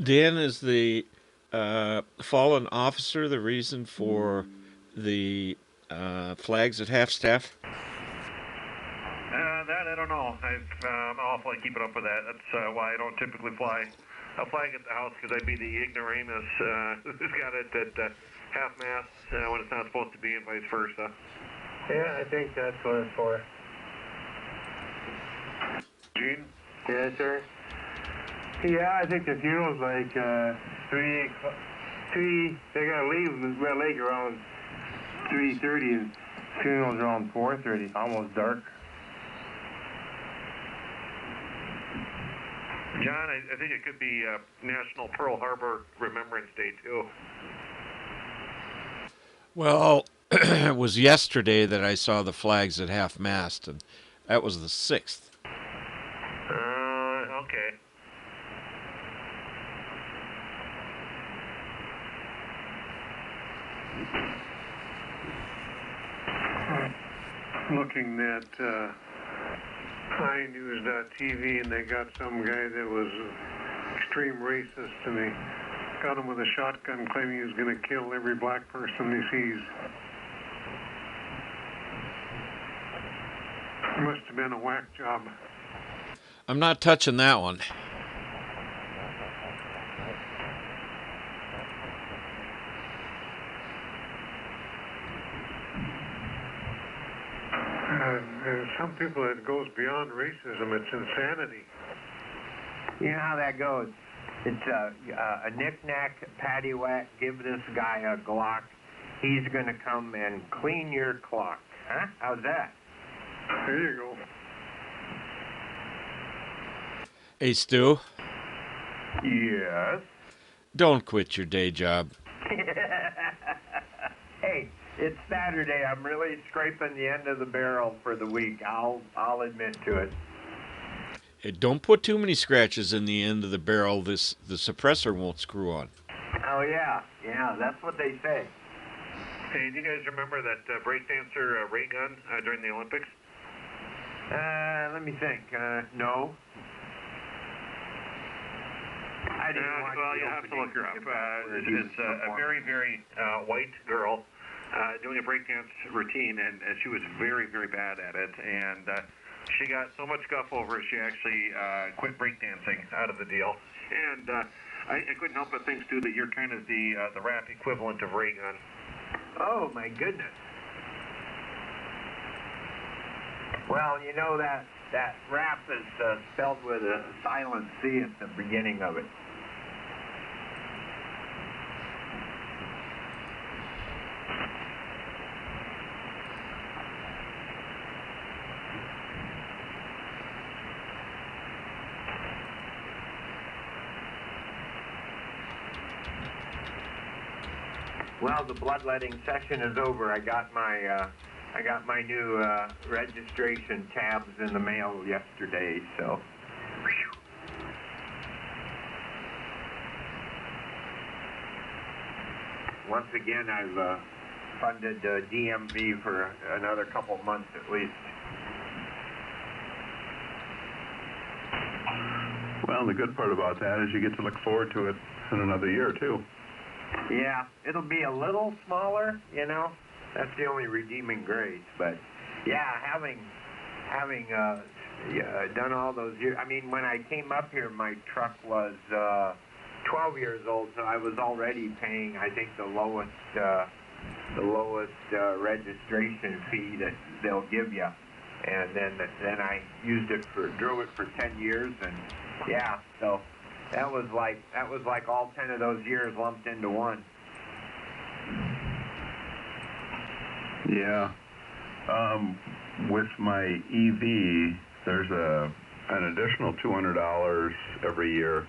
Dan, is the fallen officer the reason for the flags at half staff? That I don't know. I'm awful at keeping up with that. That's why I don't typically fly a flag at the house because I'd be the ignoramus who's got it at half mast when it's not supposed to be, and vice versa. Yeah, I think that's what it's for. Gene? Yes, sir. Yeah, I think the funeral's like three. They gotta leave Red Lake around 3:30, and funeral's around 4:30, almost dark. John, I think it could be National Pearl Harbor Remembrance Day too. Well, it was yesterday that I saw the flags at half mast, and that was the 6th. Okay. Looking at iNews.tv, and they got some guy that was extreme racist, and they got him with a shotgun, claiming he was going to kill every black person he sees. Must have been a whack job. I'm not touching that one. There's some people that goes beyond racism. It's insanity. You know how that goes. It's a knick-knack, paddywhack, give this guy a Glock. He's going to come and clean your clock. Huh? How's that? There you go. Hey, Stu, Yes. don't quit your day job. Hey, it's Saturday. I'm really scraping the end of the barrel for the week. I'll admit to it. Hey, don't put too many scratches in the end of the barrel. The suppressor won't screw on. Oh yeah, that's what they say. Hey, do you guys remember that breakdancer ray gun during the Olympics? Let me think. No. I didn't watch well, the you have to opening. look her up. It's a very, very white girl doing a breakdance routine, and she was very, very bad at it. And she got so much guff over it, she actually quit breakdancing out of the deal. And I couldn't help but think, Stu, that you're kind of the rap equivalent of Ray Gun. Oh my goodness. Well, you know that rap is spelled with a silent C at the beginning of it. Well, the bloodletting session is over. I got my new registration tabs in the mail yesterday, so. Once again, I've funded DMV for another couple months at least. Well, the good part about that is you get to look forward to it in another year, too. Yeah, it'll be a little smaller, you know. That's the only redeeming grace. But yeah, having done all those years. I mean, when I came up here, my truck was 12 years old, so I was already paying, I think, the lowest registration fee that they'll give you. And then I drove it for 10 years, and yeah, so that was like all 10 of those years lumped into one. Yeah. With my EV, there's an additional $200 every year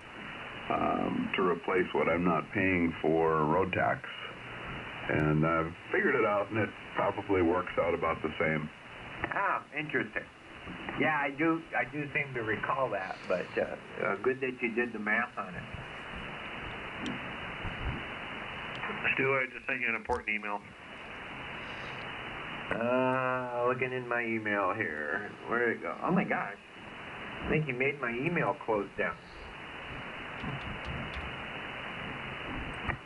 to replace what I'm not paying for road tax. And I've figured it out, and it probably works out about the same. Ah, interesting. Yeah, I do seem to recall that, but good that you did the math on it. Stu, I just sent you an important email. Looking in my email here. Where did it go? Oh my gosh. I think you made my email close down.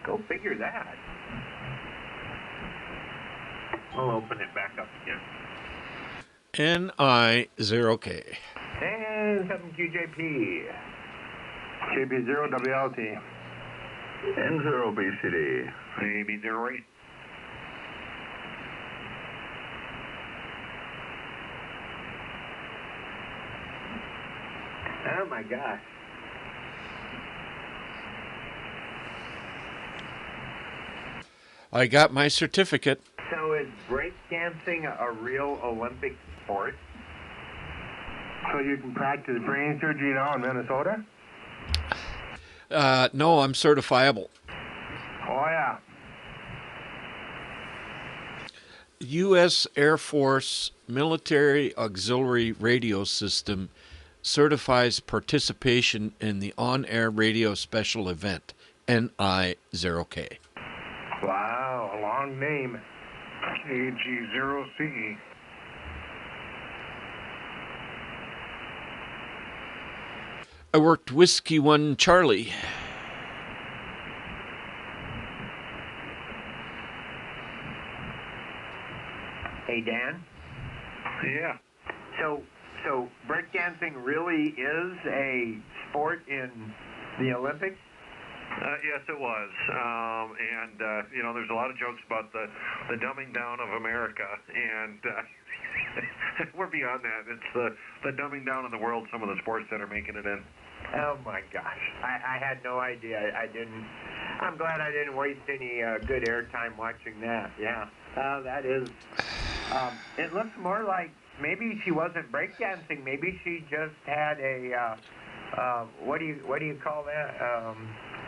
Go figure that. I'll open it back up again. NI0K. And 7QJP. KB0 WLT. N0BCD. AB08. Oh my gosh. I got my certificate. So is breakdancing a real Olympic sport? So you can practice brain surgery now in Minnesota? No, I'm certifiable. Oh, yeah. U.S. Air Force Military Auxiliary Radio System certifies participation in the on-air radio special event, NI0K. Wow, a long name. AG0CE. I worked Whiskey 1 Charlie. Hey, Dan. Yeah. So breakdancing really is a sport in the Olympics? Yes, it was. There's a lot of jokes about the dumbing down of America, and we're beyond that. It's the dumbing down of the world, some of the sports that are making it in. Oh my gosh, I had no idea. I'm glad I didn't waste any good airtime watching that. Yeah, that is. It looks more like maybe she wasn't breakdancing. Maybe she just had a. What do you call that?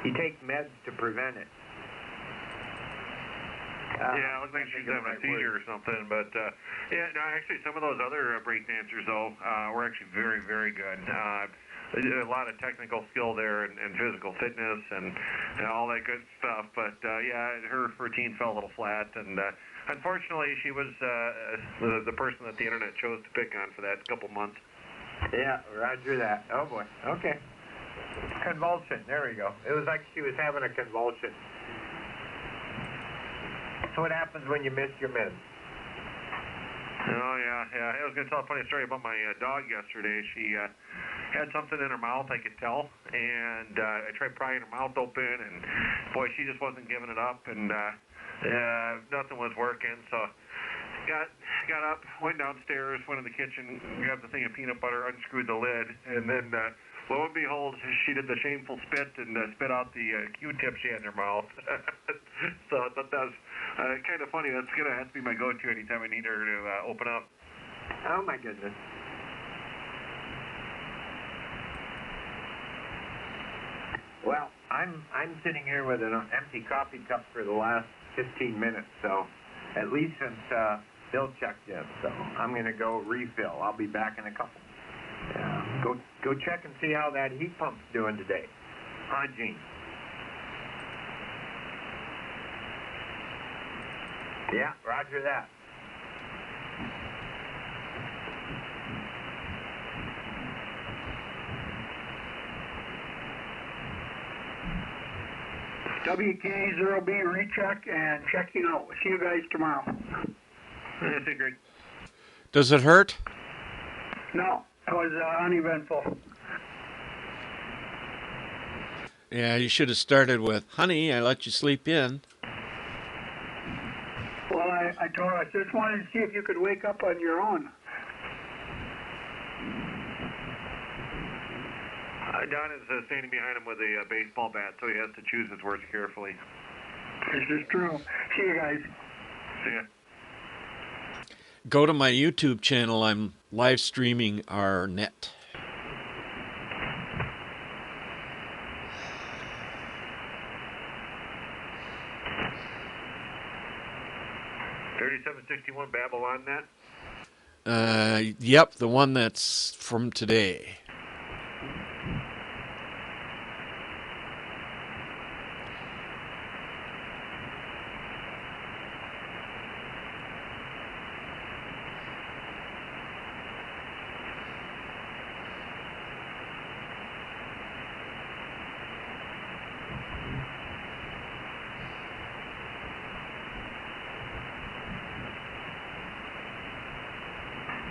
You take meds to prevent it. Yeah, it looks like she's having a seizure or something. But actually, some of those other breakdancers though were actually very, very good. A lot of technical skill there and physical fitness and all that good stuff. But her routine fell a little flat, and unfortunately, she was the person that the internet chose to pick on for that couple months. Yeah, roger that. Oh boy. Okay. Convulsion. There we go. It was like she was having a convulsion. That's what happens when you miss your meds. Oh, yeah. I was going to tell a funny story about my dog yesterday. She had something in her mouth, I could tell, and I tried prying her mouth open, and boy, she just wasn't giving it up, and nothing was working, so got up, went downstairs, went in the kitchen, grabbed the thing of peanut butter, unscrewed the lid, and then lo and behold, she did the shameful spit and spit out the Q-tip she had in her mouth. So I thought that was kind of funny. That's going to have to be my go-to anytime I need her to open up. Oh my goodness. Well, I'm sitting here with an empty coffee cup for the last 15 minutes, so at least since Bill checked in, so I'm going to go refill. I'll be back in a couple. Go check and see how that heat pump's doing today. Huh, Gene? Yeah, roger that. WK0B recheck and checking out. See you guys tomorrow. That's great. Does it hurt? No, it was uneventful. Yeah, you should have started with, honey, I let you sleep in. Well, I told her, I just wanted to see if you could wake up on your own. Don is standing behind him with a baseball bat, so he has to choose his words carefully. This is true. See you guys. See ya. Go to my YouTube channel. I'm live streaming our net. $37.61 Babble On net. Yep, the one that's from today.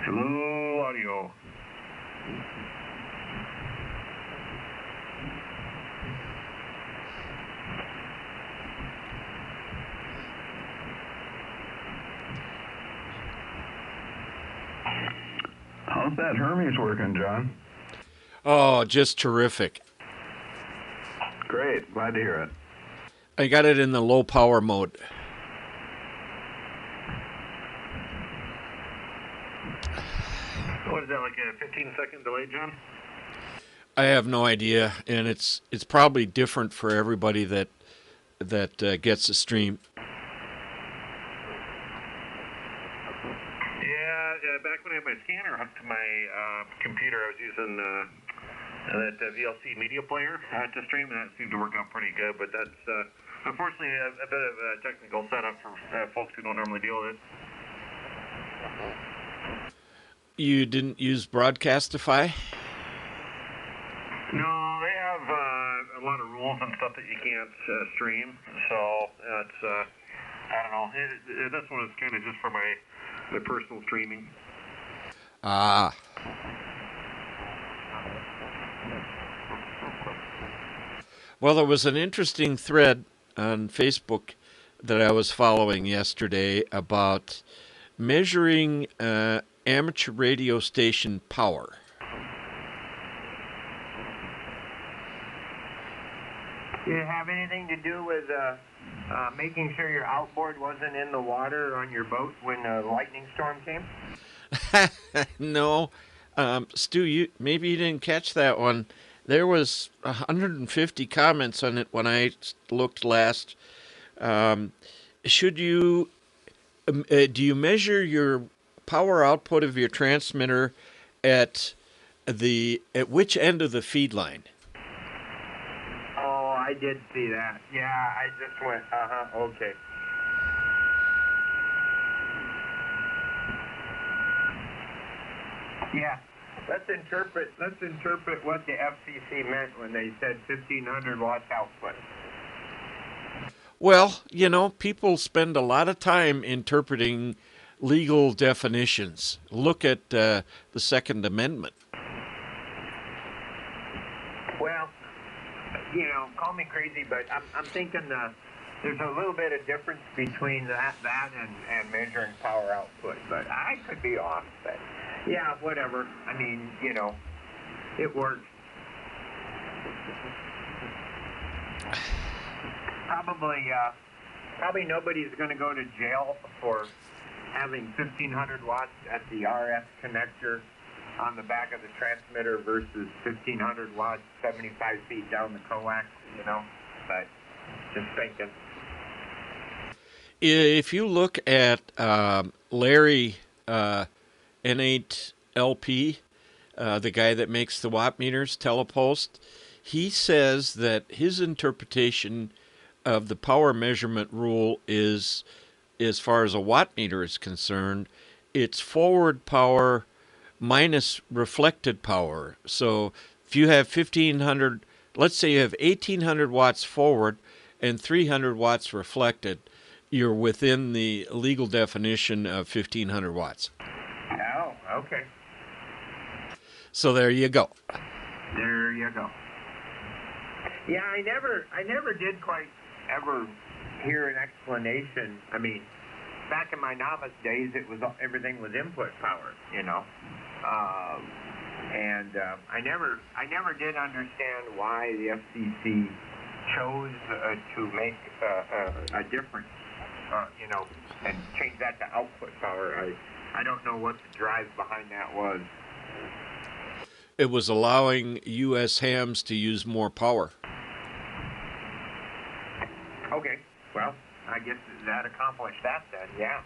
Hello, audio. How's that Hermes working, John? Oh, just terrific. Great. Glad to hear it. I got it in the low power mode. What is that, like a 15-second delay, John? I have no idea, and it's probably different for everybody that gets the stream. Yeah, back when I had my scanner hooked to my computer, I was using that VLC media player to stream, and that seemed to work out pretty good. But that's unfortunately a bit of a technical setup for folks who don't normally deal with it. You didn't use Broadcastify? No, they have a lot of rules and stuff that you can't stream. So it's I don't know. This one is kind of just for my personal streaming. Ah. Well, there was an interesting thread on Facebook that I was following yesterday about measuring amateur radio station power. Did it have anything to do with making sure your outboard wasn't in the water on your boat when a lightning storm came? No. Stu, maybe you didn't catch that one. There was 150 comments on it when I looked last. Should you do you measure your power output of your transmitter at which end of the feed line? Oh, I did see that. Yeah, I just went, okay. Yeah. Let's interpret what the FCC meant when they said 1,500 watts output. Well, people spend a lot of time interpreting legal definitions. Look at the Second Amendment. Well, call me crazy, but I'm thinking there's a little bit of difference between that and measuring power output. But I could be off, but yeah, whatever. I mean, it works. Probably nobody's going to go to jail for having 1,500 watts at the RF connector on the back of the transmitter versus 1,500 watts 75 feet down the coax, but just thinking. If you look at Larry N8LP, the guy that makes the watt meters, Telepost, he says that his interpretation of the power measurement rule is, as far as a watt meter is concerned, it's forward power minus reflected power. So if you have 1,500, let's say you have 1,800 watts forward and 300 watts reflected, you're within the legal definition of 1,500 watts. Oh, okay. So there you go. There you go. Yeah, I never did quite ever hear an explanation. I mean, back in my novice days, everything was input power, I never did understand why the FCC chose to make a difference, and change that to output power. I don't know what the drive behind that was. It was allowing U.S. hams to use more power. Okay, well, I guess that accomplished that then, yeah.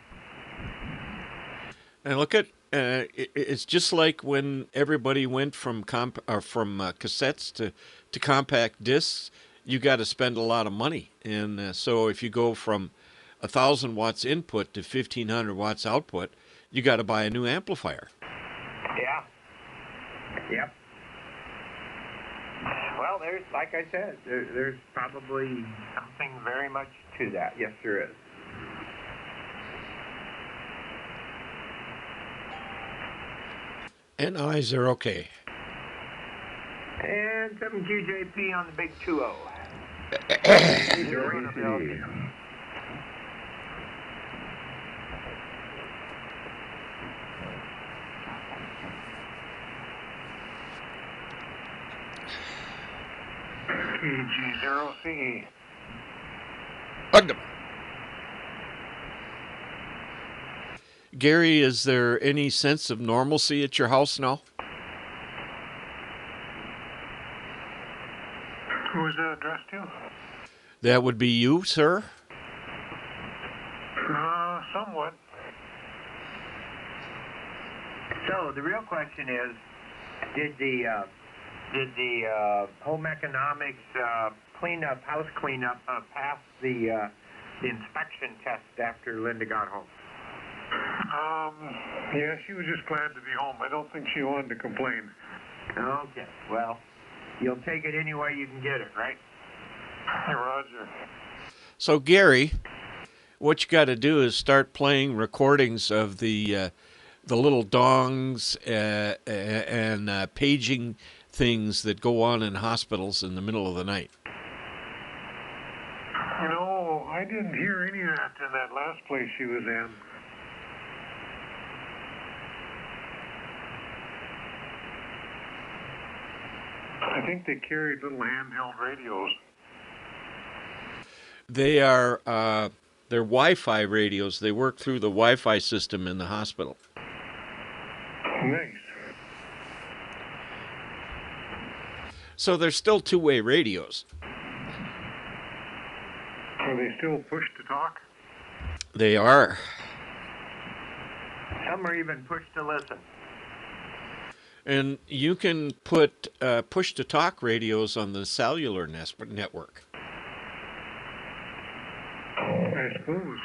And look at it's just like when everybody went from cassettes to compact discs. You got to spend a lot of money, and so if you go from 1,000 watts input to 1,500 watts output, you got to buy a new amplifier. Yeah. Yep. Well, like I said, there's probably something very much to that. Yes, there is. And eyes are okay. And 7QJP on the big 2-0. Zero and a milk. KG0CE. Gary, is there any sense of normalcy at your house now? Who is that addressed to? That would be you, sir? Somewhat. So the real question is, did the home economics house cleanup pass the inspection test after Linda got home? Yeah, she was just glad to be home. I don't think she wanted to complain. Okay, well, you'll take it any way you can get it, right? Hey, Roger. So, Gary, what you got to do is start playing recordings of the little dongs and paging things that go on in hospitals in the middle of the night. You know, I didn't hear any of that in that last place she was in. I think they carried little handheld radios. They are they're Wi-Fi radios. They work through the Wi-Fi system in the hospital. Nice. So they're still two-way radios. Are they still push to talk? They are. Some are even push to listen. And you can put push-to-talk radios on the cellular network. I suppose.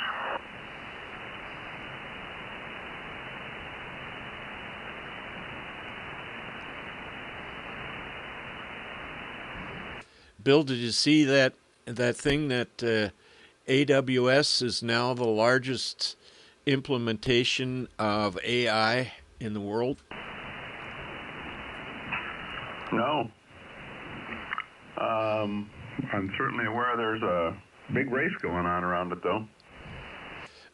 Bill, did you see that thing that AWS is now the largest implementation of AI in the world? No. I'm certainly aware there's a big race going on around it, though.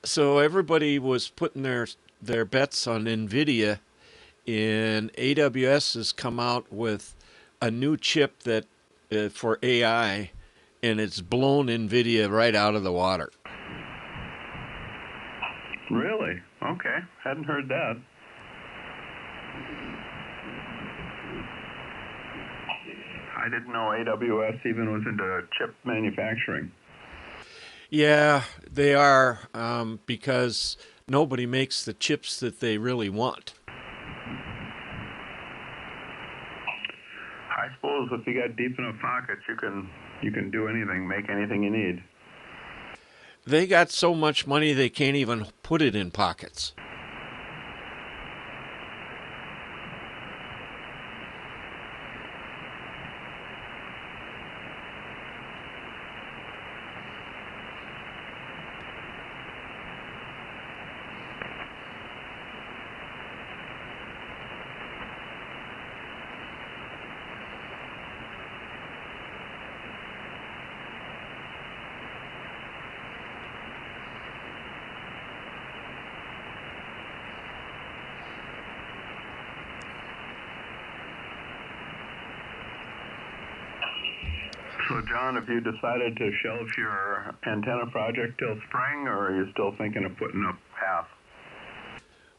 So everybody was putting their bets on NVIDIA, and AWS has come out with a new chip that for AI, and it's blown NVIDIA right out of the water. Really? Okay. Hadn't heard that. I didn't know AWS even was into chip manufacturing. Yeah, they are, because nobody makes the chips that they really want. I suppose if you got deep enough pockets, you can do anything, make anything you need. They got so much money they can't even put it in pockets. So, John, have you decided to shelve your antenna project till spring, or are you still thinking of putting up half?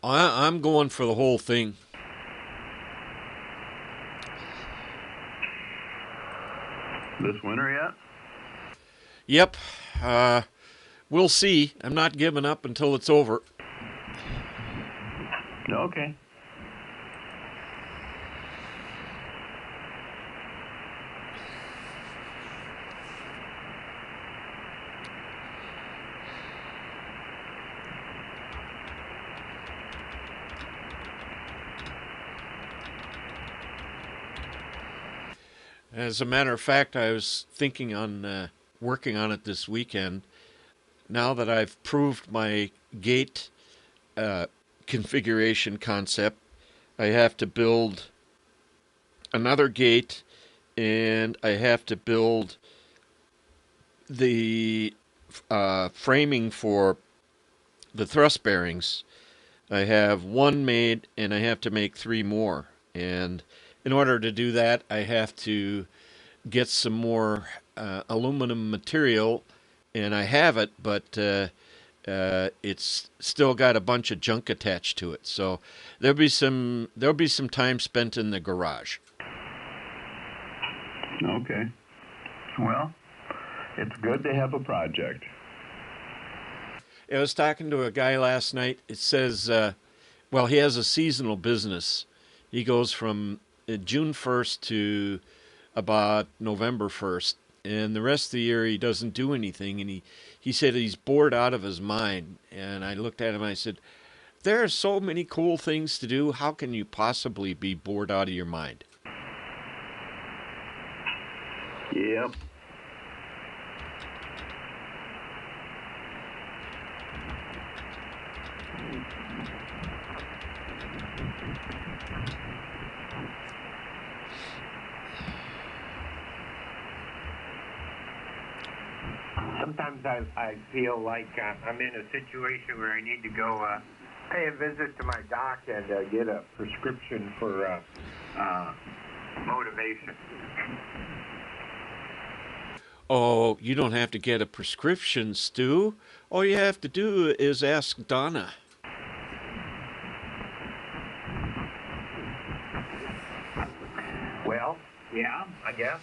I'm going for the whole thing. This winter yet? Yep. We'll see. I'm not giving up until it's over. Okay. As a matter of fact, I was thinking on working on it this weekend. Now that I've proved my gate configuration concept, I have to build another gate, and I have to build the framing for the thrust bearings. I have one made, and I have to make three more. And in order to do that, I have to get some more aluminum material, and I have it, but it's still got a bunch of junk attached to it. So there'll be some time spent in the garage. Okay. Well, it's good to have a project. I was talking to a guy last night. It says, well, he has a seasonal business. He goes from June 1st to about November 1st. And the rest of the year, he doesn't do anything. And he said he's bored out of his mind. And I looked at him and I said, there are so many cool things to do. How can you possibly be bored out of your mind? Yep. Sometimes I feel like I'm in a situation where I need to go pay a visit to my doc and get a prescription for motivation. Oh, you don't have to get a prescription, Stu. All you have to do is ask Donna. Well, yeah, I guess.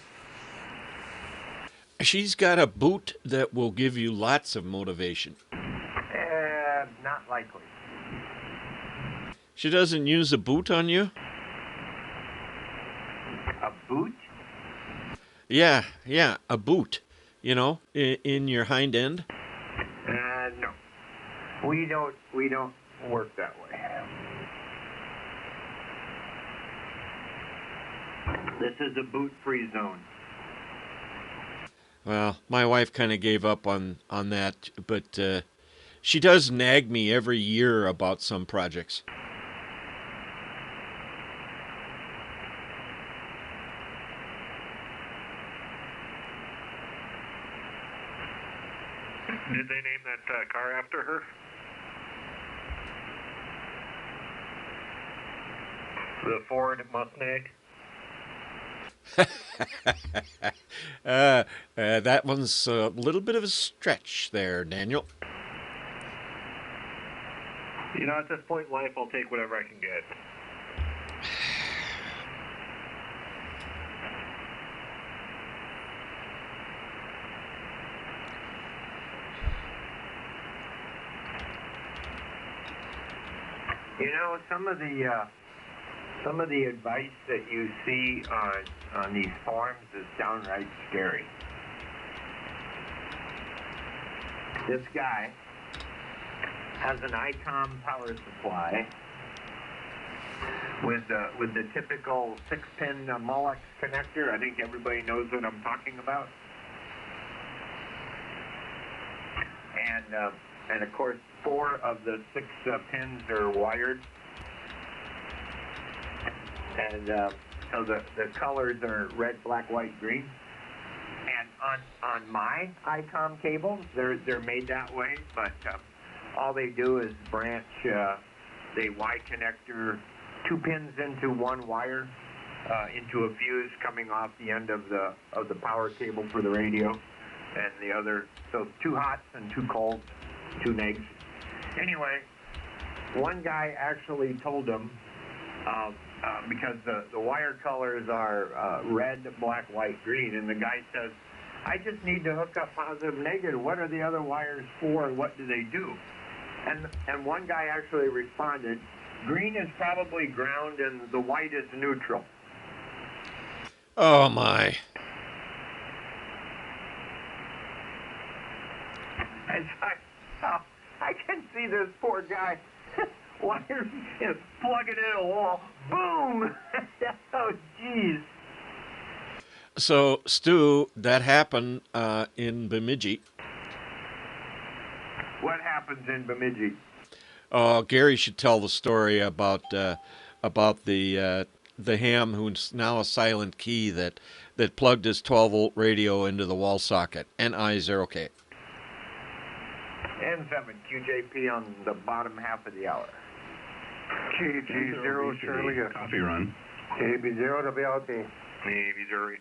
She's got a boot that will give you lots of motivation. Not likely. She doesn't use a boot on you? A boot? Yeah, a boot. You know, in your hind end. No. We don't work that way. This is a boot-free zone. Well, my wife kind of gave up on that, but she does nag me every year about some projects. Did they name that car after her? The Ford Mustang? That one's a little bit of a stretch there, Daniel. You know, at this point in life, I'll take whatever I can get. You know, some of the advice that you see on these forums is downright scary. This guy has an ICOM power supply with the typical 6-pin Molex connector. I think everybody knows what I'm talking about. And of course, 4 of the 6 pins are wired. And so the colors are red, black, white, green. And on my ICOM cables, they're made that way, but all they do is branch the Y connector 2 pins into 1 wire into a fuse coming off the end of the power cable for the radio, and the other, so 2 hots and 2 colds, 2 negs. Anyway, one guy actually told him, because the wire colors are red, black, white, green, and the guy says, I just need to hook up positive, negative. What are the other wires for, and what do they do? And one guy actually responded, green is probably ground and the white is neutral. Oh my. And I can see this poor guy wires is plugging in a wall. Boom! Oh, jeez. So, Stu, that happened in Bemidji. What happens in Bemidji? Gary should tell the story about about the ham who's now a silent key that plugged his 12-volt radio into the wall socket. NI0K. N7 QJP on the bottom half of the hour. KG0 Charlie. Coffee run. KB0 to BLT. Navy 0.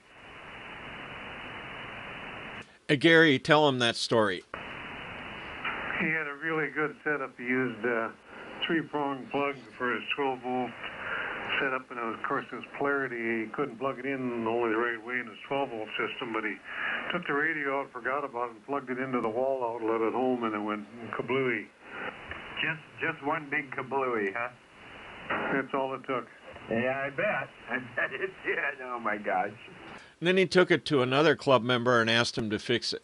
Gary, tell him that story. He had a really good setup. He used a 3-prong plug for his 12-volt setup, and of course his polarity, he couldn't plug it in only the right way in his 12-volt system, but he took the radio out, forgot about it, and plugged it into the wall outlet at home, and it went kablooey. Just one big kablooey, huh? That's all it took. Yeah, I bet. I bet it did. Oh my gosh. And then he took it to another club member and asked him to fix it.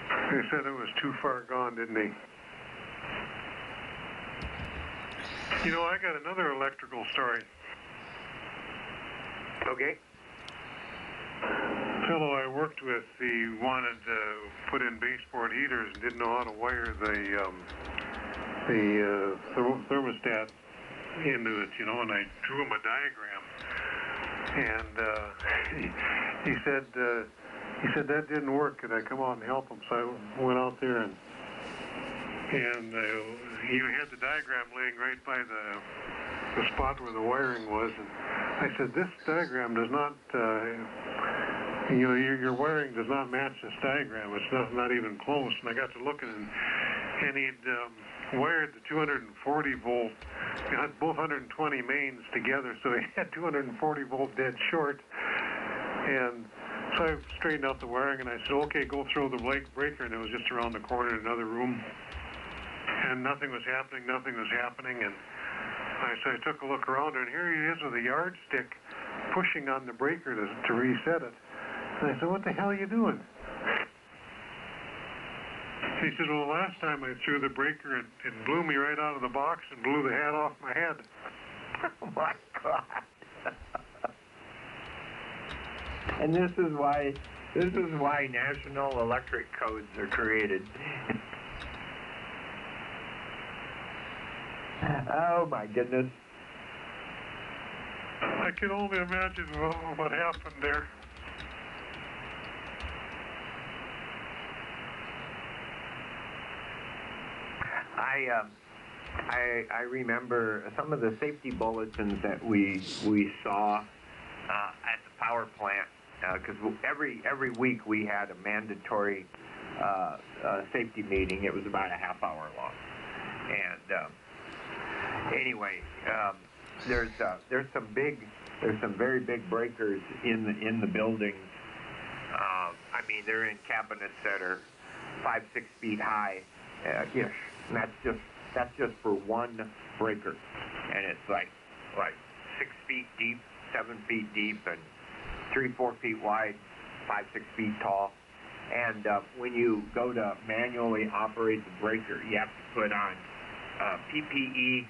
They said it was too far gone, didn't they? You know, I got another electrical story. Okay. A fellow I worked with, he wanted to put in baseboard heaters and didn't know how to wire the thermostat into it, you know, and I drew him a diagram. And he said that didn't work. Could I come out and help him? So I went out there and he had the diagram laying right by the spot where the wiring was, and I said, this diagram does not, your wiring does not match this diagram. It's not even close. And I got to looking, and he'd wired the 240 volt, he had both 120 mains together, so he had 240 volt dead short. And so I straightened out the wiring, and I said, okay, go throw the breaker, and it was just around the corner in another room. And nothing was happening, and I took a look around, and here he is with a yardstick pushing on the breaker to reset it. And I said, what the hell are you doing? He said, well, the last time I threw the breaker, it blew me right out of the box and blew the hat off my head. Oh my God. And this is why national electric codes are created. Oh my goodness. I can only imagine what happened there. I remember some of the safety bulletins that we saw at the power plant, because every week we had a mandatory safety meeting. It was about a half hour long, and anyway, there's some very big breakers in the buildings. I mean, they're in cabinets that are 5-6 feet high, ish, and that's just for one breaker, and it's like 6 feet deep, 7 feet deep, and 3-4 feet wide, 5-6 feet tall. And when you go to manually operate the breaker, you have to put on PPE,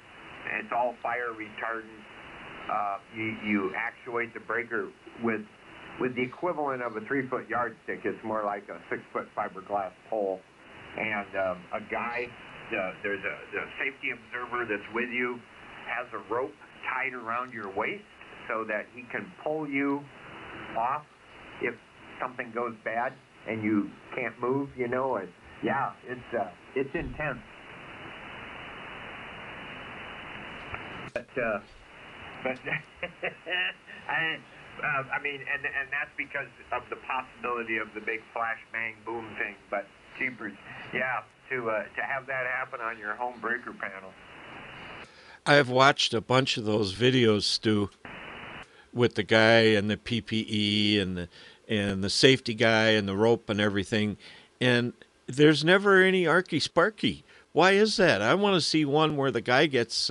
and it's all fire retardant. You actuate the breaker with the equivalent of a 3-foot yardstick. It's more like a 6-foot fiberglass pole. And a guy, there's a safety observer that's with you, has a rope tied around your waist so that he can pull you off if something goes bad and you can't move, you know. And yeah, it's intense. But I mean, and that's because of the possibility of the big flash bang boom thing. But jeepers, yeah, to have that happen on your home breaker panel. I have watched a bunch of those videos, Stu, with the guy and the PPE and the safety guy and the rope and everything, and there's never any arky sparky. Why is that? I want to see one where the guy gets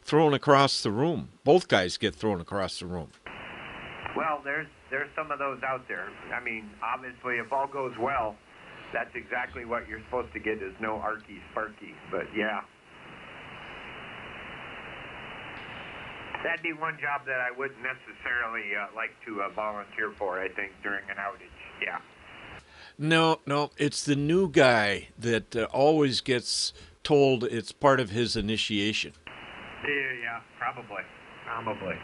thrown across the room. Both guys get thrown across the room. Well, there's some of those out there. I mean, obviously, if all goes well, that's exactly what you're supposed to get, is no arky sparky. But yeah, that'd be one job that I wouldn't necessarily like to volunteer for, I think, during an outage. Yeah. No, it's the new guy that always gets told it's part of his initiation. Yeah, probably. Probably.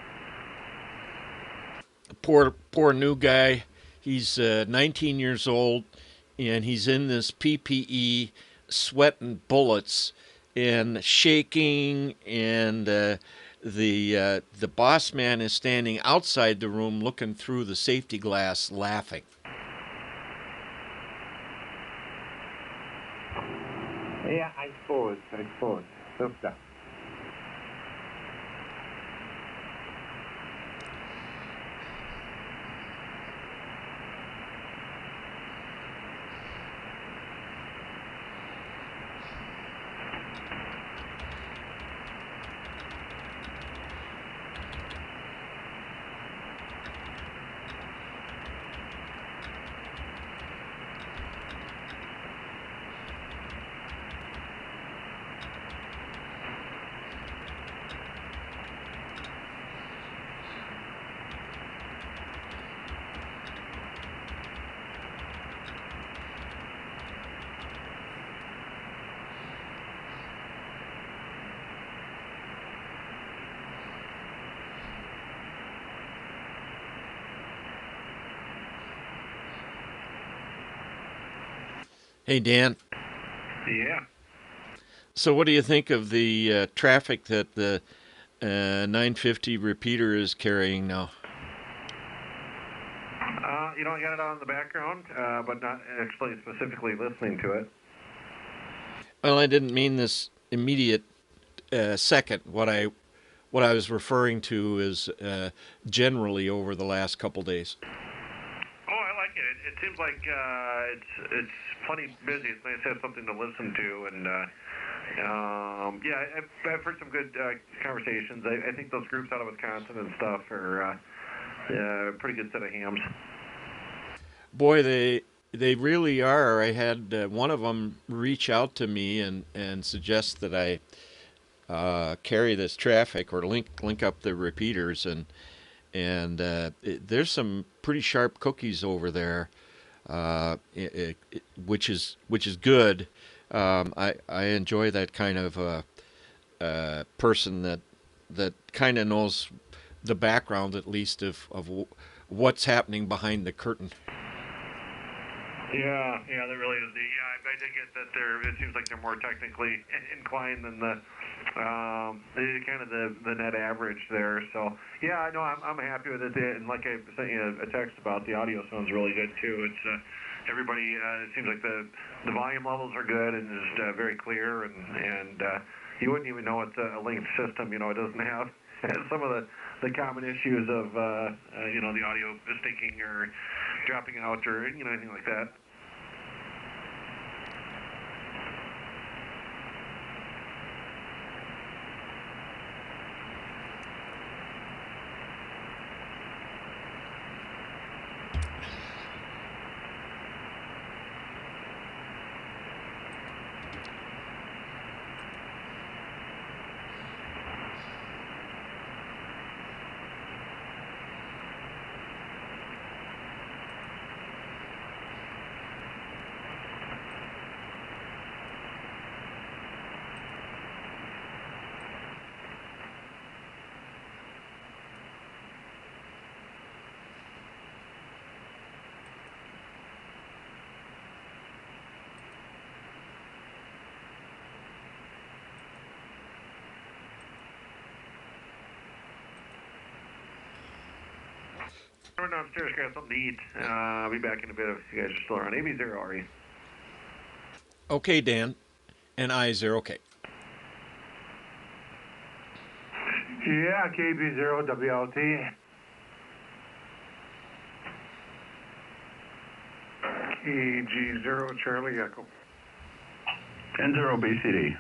Poor new guy. He's 19 years old, and he's in this PPE, sweating bullets and shaking. And the boss man is standing outside the room, looking through the safety glass, laughing. Yeah, I suppose. So stuff. Hey, Dan. Yeah. So, what do you think of the traffic that the 950 repeater is carrying now? I got it on in the background, but not actually specifically listening to it. Well, I didn't mean this immediate second. What I was referring to is generally over the last couple days. Oh, I like it. It seems like it's plenty busy. It's nice to have something to listen to, and yeah, I've heard some good conversations. I think those groups out of Wisconsin and stuff are a pretty good set of hams. Boy, they really are. I had one of them reach out to me and suggest that I carry this traffic or link up the repeaters, and there's some pretty sharp cookies over there, which is good. I enjoy that kind of person that kind of knows the background at least of what's happening behind the curtain. Yeah, that really is. I did get that it seems like they're more technically inclined than the kind of the net average there. So yeah, I know I'm happy with it. And like I sent you a text about, the audio sounds really good too. It's everybody. It seems like the volume levels are good and just very clear, and you wouldn't even know it's a linked system. It doesn't have some of the common issues of the audio stinking or dropping out or anything like that. I run downstairs, grab something to eat. I'll be back in a bit if you guys are still around. AB0, are you? Okay, Dan, and I0K. Yeah, KB0WLT. KG0 Charlie Echo. N0BCD.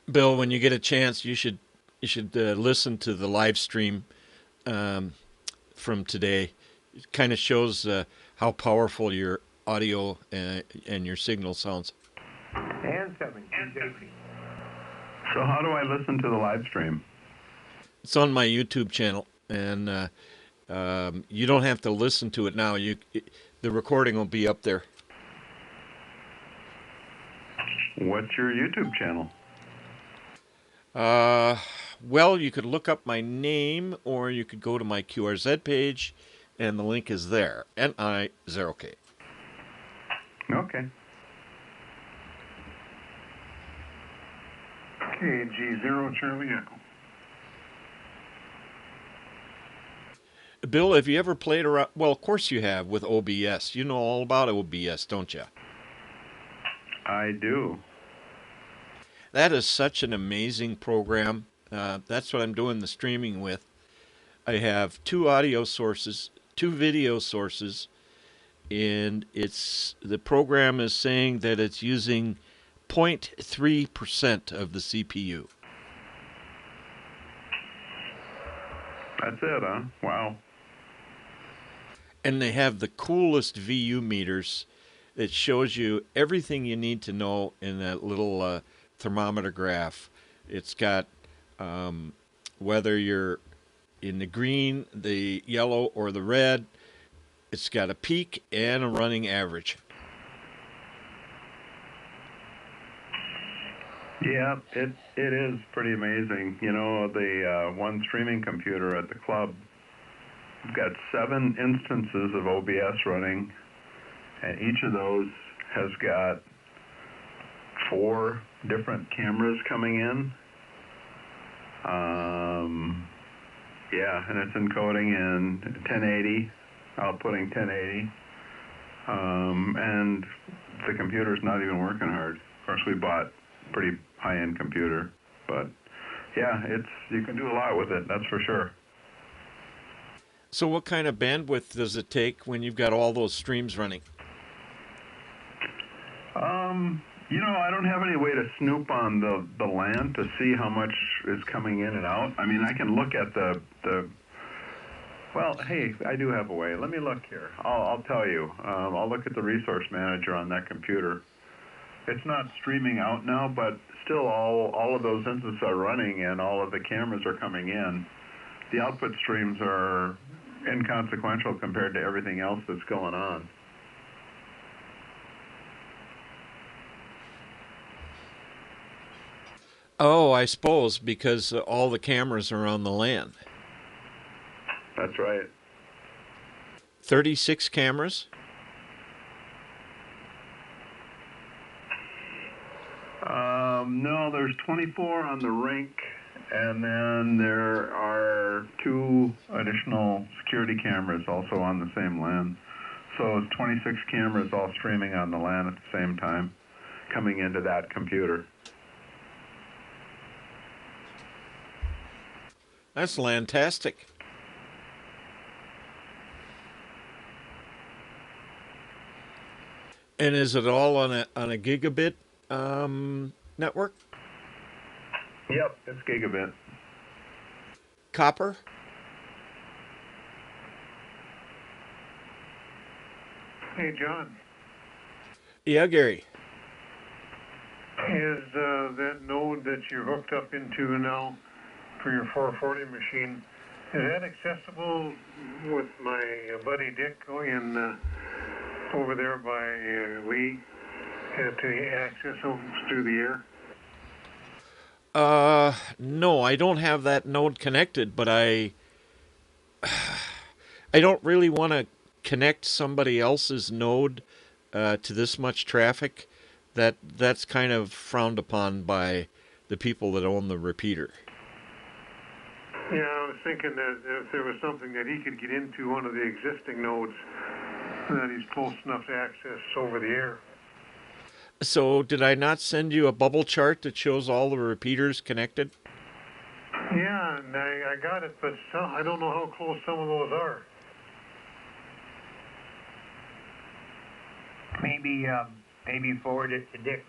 Bill, when you get a chance, you should listen to the live stream from today. It kind of shows how powerful your audio and your signal sounds. And 7. So how do I listen to the live stream? It's on my YouTube channel, and you don't have to listen to it now. The recording will be up there. What's your YouTube channel? Uh, well, you could look up my name, or you could go to my QRZ page, and the link is there. NI0K. Okay. KG0 Charlie Echo. Bill, have you ever played around? Well, of course you have with OBS. You know all about OBS, don't you? I do. That is such an amazing program. That's what I'm doing the streaming with. I have two audio sources, two video sources, and the program is saying that it's using 0.3% of the CPU. That's it, huh? Wow. And they have the coolest VU meters that shows you everything you need to know in that little thermometer graph. It's got whether you're in the green, the yellow, or the red. It's got a peak and a running average. Yeah, it is pretty amazing. You know, the one streaming computer at the club, we've got 7 instances of OBS running, and each of those has got 4 different cameras coming in. Yeah, and it's encoding in 1080, outputting 1080, and the computer's not even working hard. Of course, we bought a pretty high-end computer, but yeah, you can do a lot with it, that's for sure. So what kind of bandwidth does it take when you've got all those streams running? You know, I don't have any way to snoop on the LAN to see how much is coming in and out. I mean, I can look at well, hey, I do have a way. Let me look here. I'll tell you. I'll look at the resource manager on that computer. It's not streaming out now, but still all of those instances are running and all of the cameras are coming in. The output streams are inconsequential compared to everything else that's going on. Oh, I suppose because all the cameras are on the LAN. That's right. 36 cameras? No, there's 24 on the rink, and then there are 2 additional security cameras also on the same LAN. So it's 26 cameras all streaming on the LAN at the same time, coming into that computer. That's fantastic. And is it all on a gigabit network? Yep, it's gigabit. Copper? Hey, John, Yeah, Gary. is that node that you're hooked up into now for your 440 machine, is that accessible with my buddy Dick in over there by Lee to access them through the air? No, I don't have that node connected, but I don't really want to connect somebody else's node to this much traffic. That's kind of frowned upon by the people that own the repeater. Yeah, I was thinking that if there was something that he could get into one of the existing nodes, that he's close enough to access over the air. So did I not send you a bubble chart that shows all the repeaters connected? Yeah, and I got it, but I don't know how close some of those are. Maybe forward it to Dick.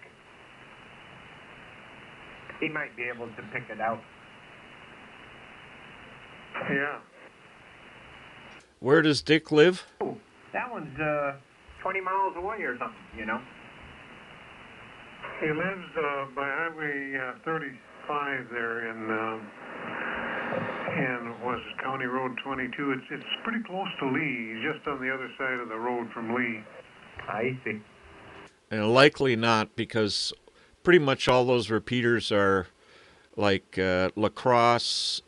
He might be able to pick it out. Yeah. Where does Dick live? Oh, that one's 20 miles away or something, you know. He lives by Highway 35 there in was County Road 22. It's pretty close to Lee. He's just on the other side of the road from Lee. I see. And likely not, because pretty much all those repeaters are like La Crosse.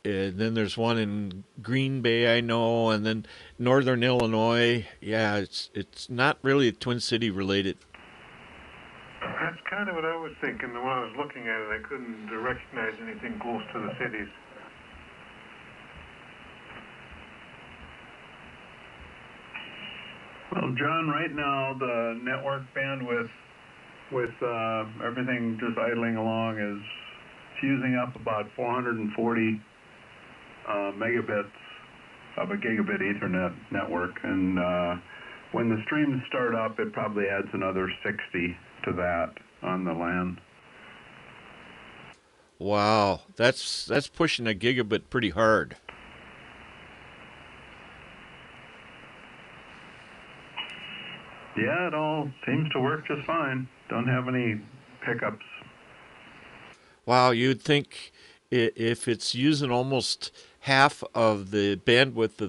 And then there's one in Green Bay, I know, and then Northern Illinois. Yeah, it's not really Twin City related. That's kind of what I was thinking when I was looking at it. I couldn't recognize anything close to the cities. Well, John, right now the network bandwidth with everything just idling along is using up about 440 megabits of a gigabit Ethernet network, and when the streams start up, it probably adds another 60 to that on the LAN. Wow, that's pushing a gigabit pretty hard. Yeah, it all seems to work just fine. Don't have any hiccups. Wow, you'd think if it's using almost half of the bandwidth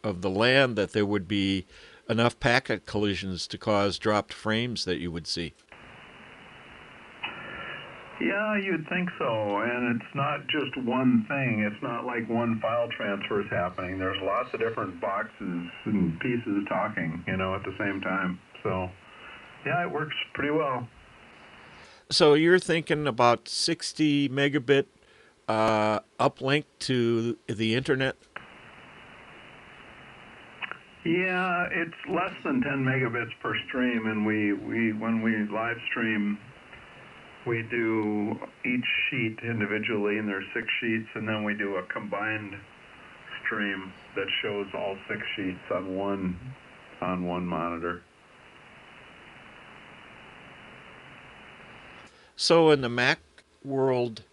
of the LAN that there would be enough packet collisions to cause dropped frames that you would see. Yeah, you'd think so, and it's not just one thing. It's not like one file transfer is happening. There's lots of different boxes and pieces talking, at the same time. So, yeah, it works pretty well. So you're thinking about 60 megabit uplink to the internet? Yeah, it's less than 10 megabits per stream, and we when we live stream, we do each sheet individually, and there's 6 sheets, and then we do a combined stream that shows all 6 sheets on one monitor. So in the Mac world,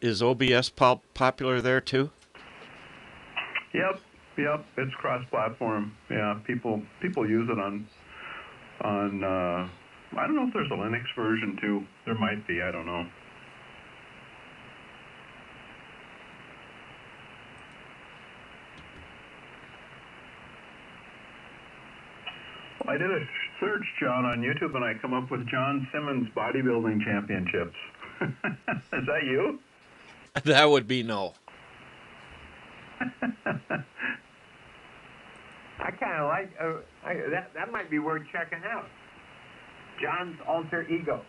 is OBS popular there too? Yep, it's cross-platform. Yeah, people use it on I don't know if there's a Linux version too. There might be, I don't know. Well, I did a search, John, on YouTube, and I come up with John Simmons Bodybuilding Championships. Is that you? That would be no. I kind of like that. Might be worth checking out. John's alter ego.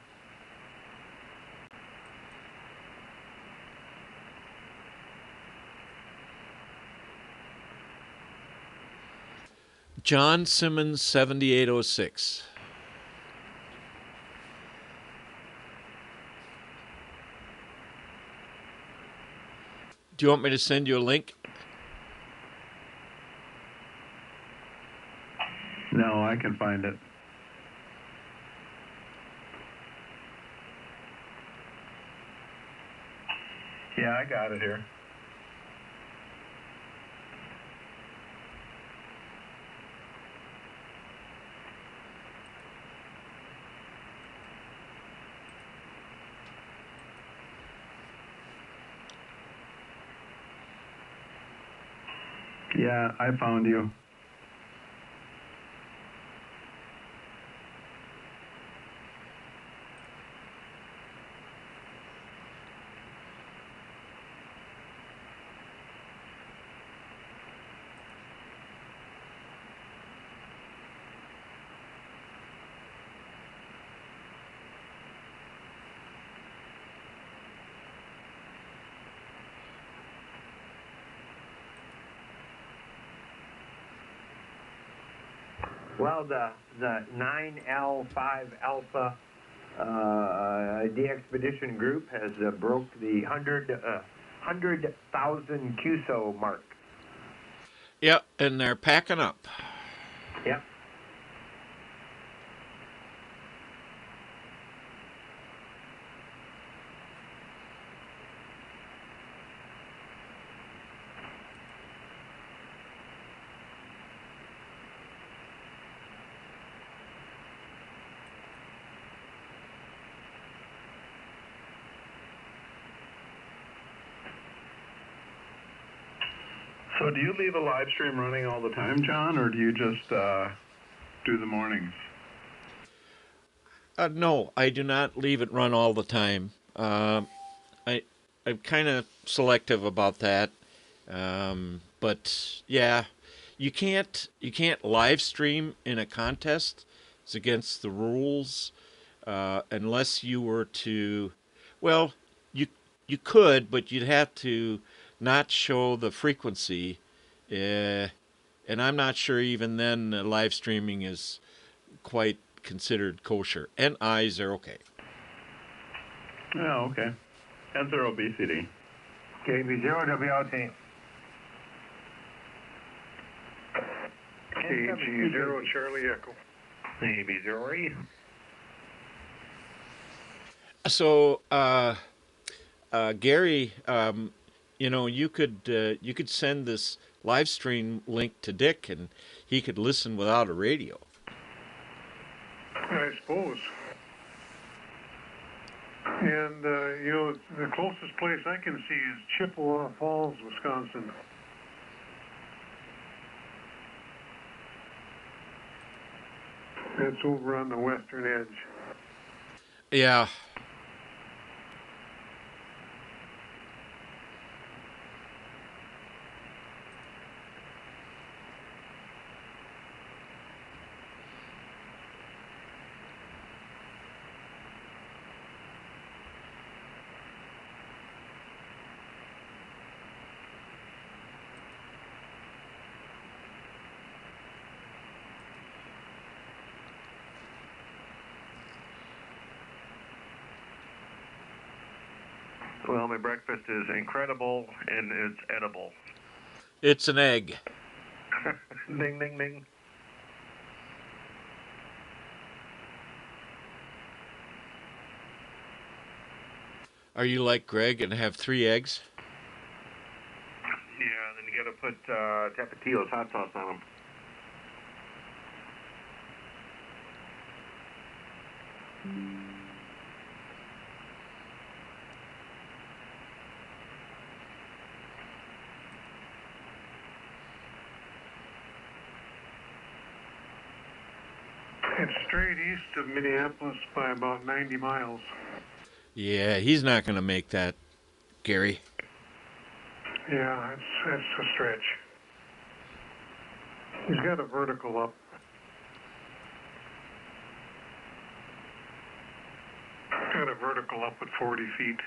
John Simmons 7806. Do you want me to send you a link? No, I can find it. Yeah, I got it here. Yeah, I found you. Well, the 9L5 Alpha de-expedition group has broke the 100,000 QSO mark. Yep, and they're packing up. Yep. So do you leave a live stream running all the time, John, or do you just do the mornings? No, I do not leave it run all the time. I'm kind of selective about that. But yeah, you can't live stream in a contest. It's against the rules unless you were to. Well, you you could, but you'd have to not show the frequency. Uh, and I'm not sure even then live streaming is quite considered kosher. And eyes are okay. Oh, okay. Answer obesity. KB0WLT. KG0 Charlie Echo. AB0E. So, Gary, you could send this live stream link to Dick, and he could listen without a radio. I suppose. And, the closest place I can see is Chippewa Falls, Wisconsin. That's over on the western edge. Yeah. Well, my breakfast is incredible and it's edible. It's an egg. Ding, ding, ding. Are you like Greg and have 3 eggs? Yeah, and then you got to put Tapatio's hot sauce on them. It's straight east of Minneapolis by about 90 miles. Yeah, he's not going to make that, Gary. Yeah, it's a stretch. He's got a vertical up. Got a vertical up at 40 feet.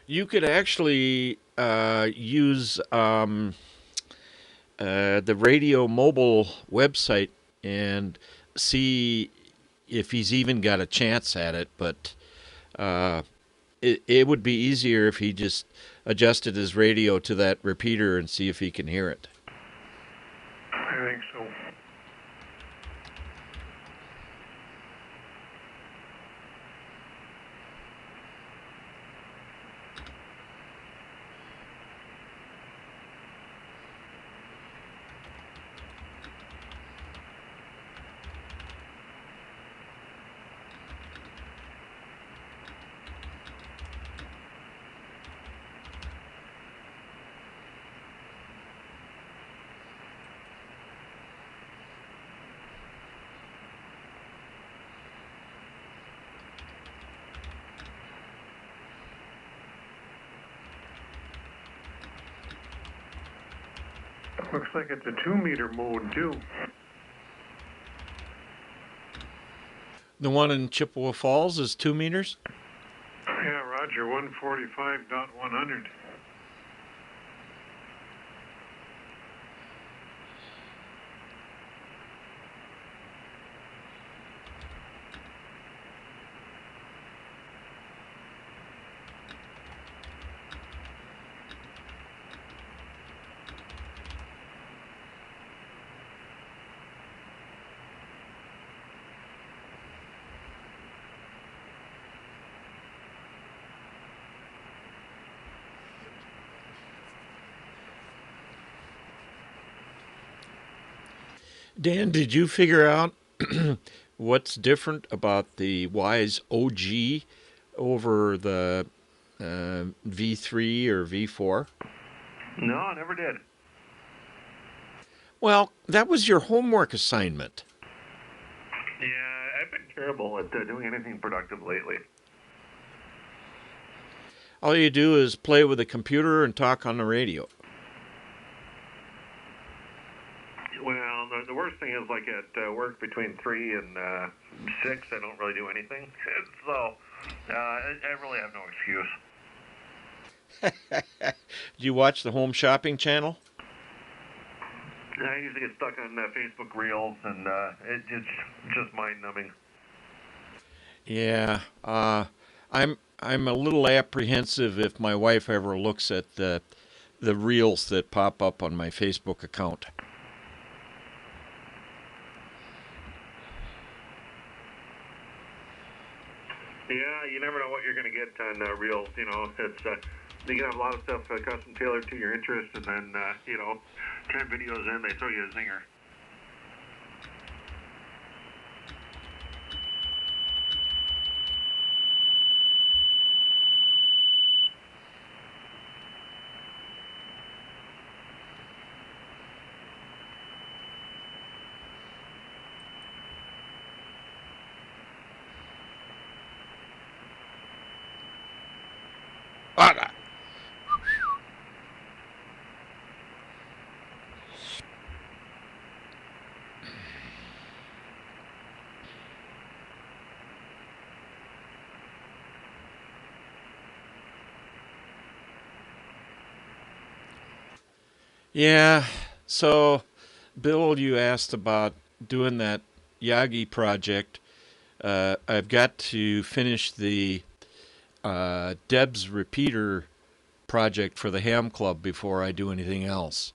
You could actually use the radio mobile website and see if he's even got a chance at it, but it would be easier if he just adjusted his radio to that repeater and see if he can hear it. I think so. Looks like it's a 2-meter mode, too. The one in Chippewa Falls is 2 meters? Yeah, Roger, 145.100. Dan, did you figure out what's different about the Wise OG over the V3 or V4? No, I never did. Well, that was your homework assignment. Yeah, I been terrible at doing anything productive lately. All you do is play with a computer and talk on the radio. Well, the worst thing is, like at work between 3 and 6, I don't really do anything. So I really have no excuse. Do you watch the Home Shopping channel? I usually get stuck on Facebook Reels, and it's just mind-numbing. Yeah, I'm a little apprehensive if my wife ever looks at the reels that pop up on my Facebook account. Yeah, you never know what you're going to get on Reels. You know, it's you can have a lot of stuff custom tailored to your interest, and then 10 videos in, they throw you a zinger. Ah! Yeah, so Bill, you asked about doing that Yagi project. I've got to finish the Deb's repeater project for the Ham Club before I do anything else.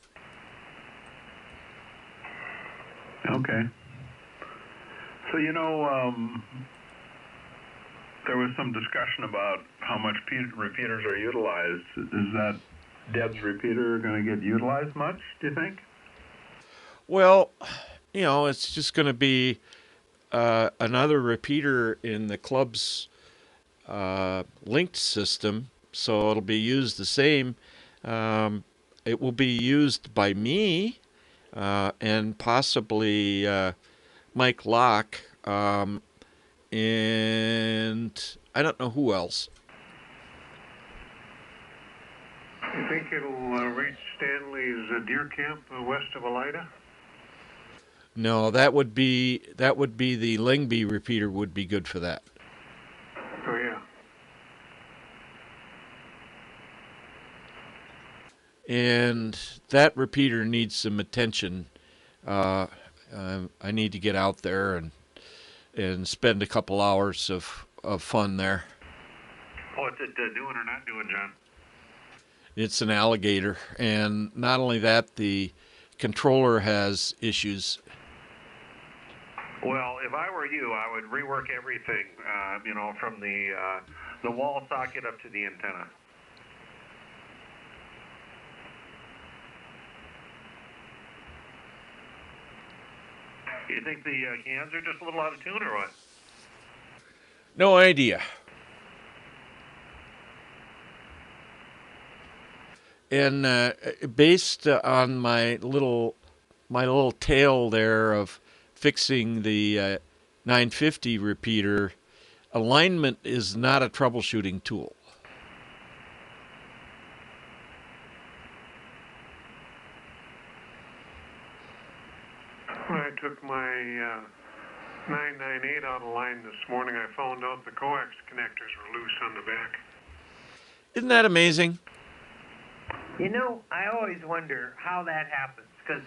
Okay. So, there was some discussion about how much repeaters are utilized. Is that Deb's repeater going to get utilized much, do you think? Well, it's just going to be another repeater in the club's linked system, so it'll be used the same. It will be used by me and possibly Mike Locke, and I don't know who else. You think it'll reach Stanley's deer camp west of Elida? No, that would be the Lingby repeater would be good for that. Oh, yeah. And that repeater needs some attention. I need to get out there and spend a couple hours of fun there. What's it doing or not doing, John? It's an alligator, and not only that, the controller has issues. Well, if I were you, I would rework everything, from the wall socket up to the antenna. You think the cans are just a little out of tune or what? No idea. And based on my little tale there of fixing the 950 repeater, alignment is not a troubleshooting tool. When I took my 998 out of line this morning, I found out the coax connectors were loose on the back. Isn't that amazing? I always wonder how that happens, because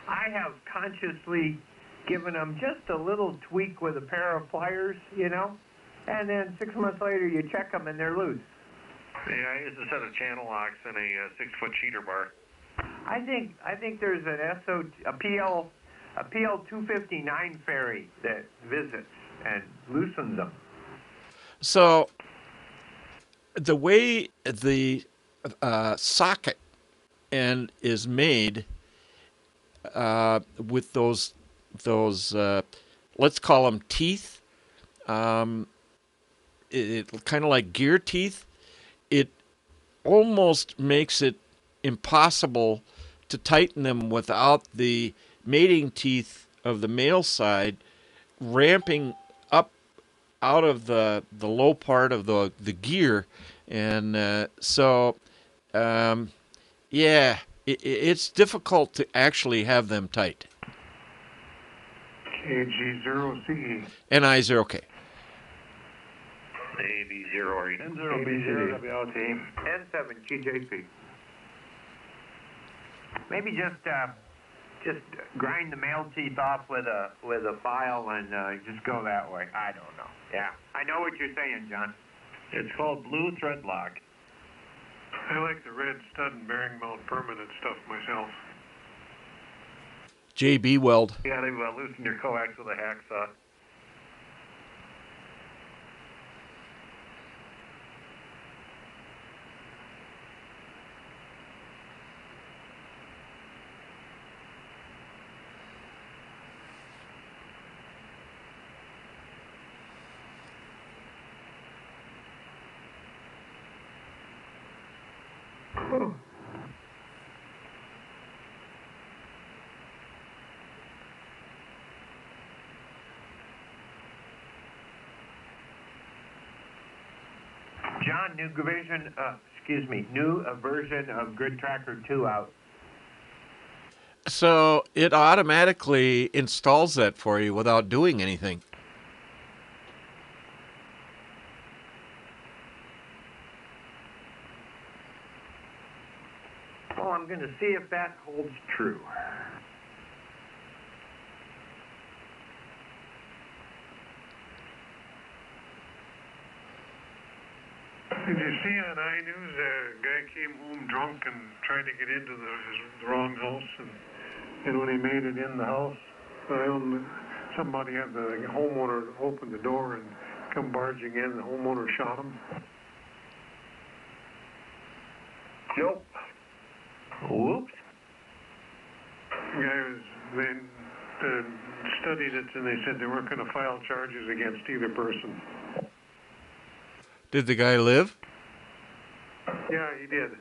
I have consciously given them just a little tweak with a pair of pliers, and then 6 months later you check them and they're loose. Yeah, I use a set of channel locks and a 6-foot cheater bar. I think there's a PL 259 ferry that visits and loosens them. So the way the socket end is made with those let's call them teeth, it kind of like gear teeth, it almost makes it impossible to tighten them without the mating teeth of the male side ramping up out of the low part of the gear, and um, yeah, it's difficult to actually have them tight. KG0CE. NI0K. AB0 N0BCD. N7QJP. Maybe just grind the male teeth off with a file and just go that way. I don't know. Yeah, I know what you're saying, John. It's called blue thread lock. I like the red stud and bearing mount permanent stuff myself. JB Weld. You gotta loosen your coax with a hacksaw. John, new version of Grid Tracker 2 out. So it automatically installs that for you without doing anything. Well, I'm going to see if that holds true. Did you see on iNews a guy came home drunk and tried to get into the wrong house, and when he made it in the house, somebody had the homeowner open the door and come barging in. The homeowner shot him. Nope. Whoops. The guy they studied it, and they said they weren't going to file charges against either person. Did the guy live? Yeah, he did.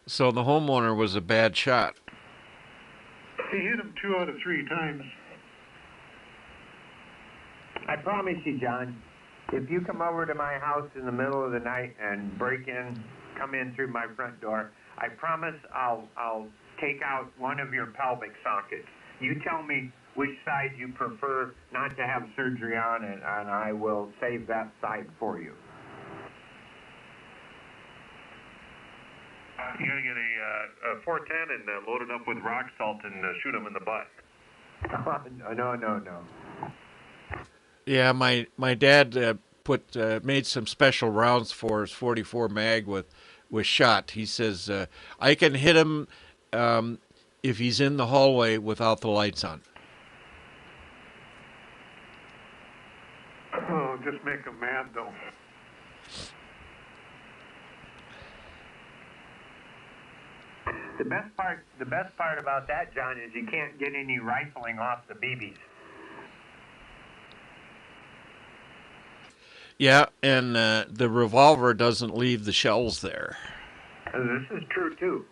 So the homeowner was a bad shot. He hit him 2 out of 3 times. I promise you, John, if you come over to my house in the middle of the night and come in through my front door, I promise I'll take out one of your pelvic sockets. You tell me which side you prefer not to have surgery on, and I will save that side for you. You gotta get a 410 and load it up with rock salt and shoot him in the butt. No. Yeah, my dad made some special rounds for his 44 mag with shot. He says I can hit him if he's in the hallway without the lights on. Oh, just make him mad, though. The best part about that, John, is you can't get any rifling off the BBs. Yeah, and the revolver doesn't leave the shells there. This is true too.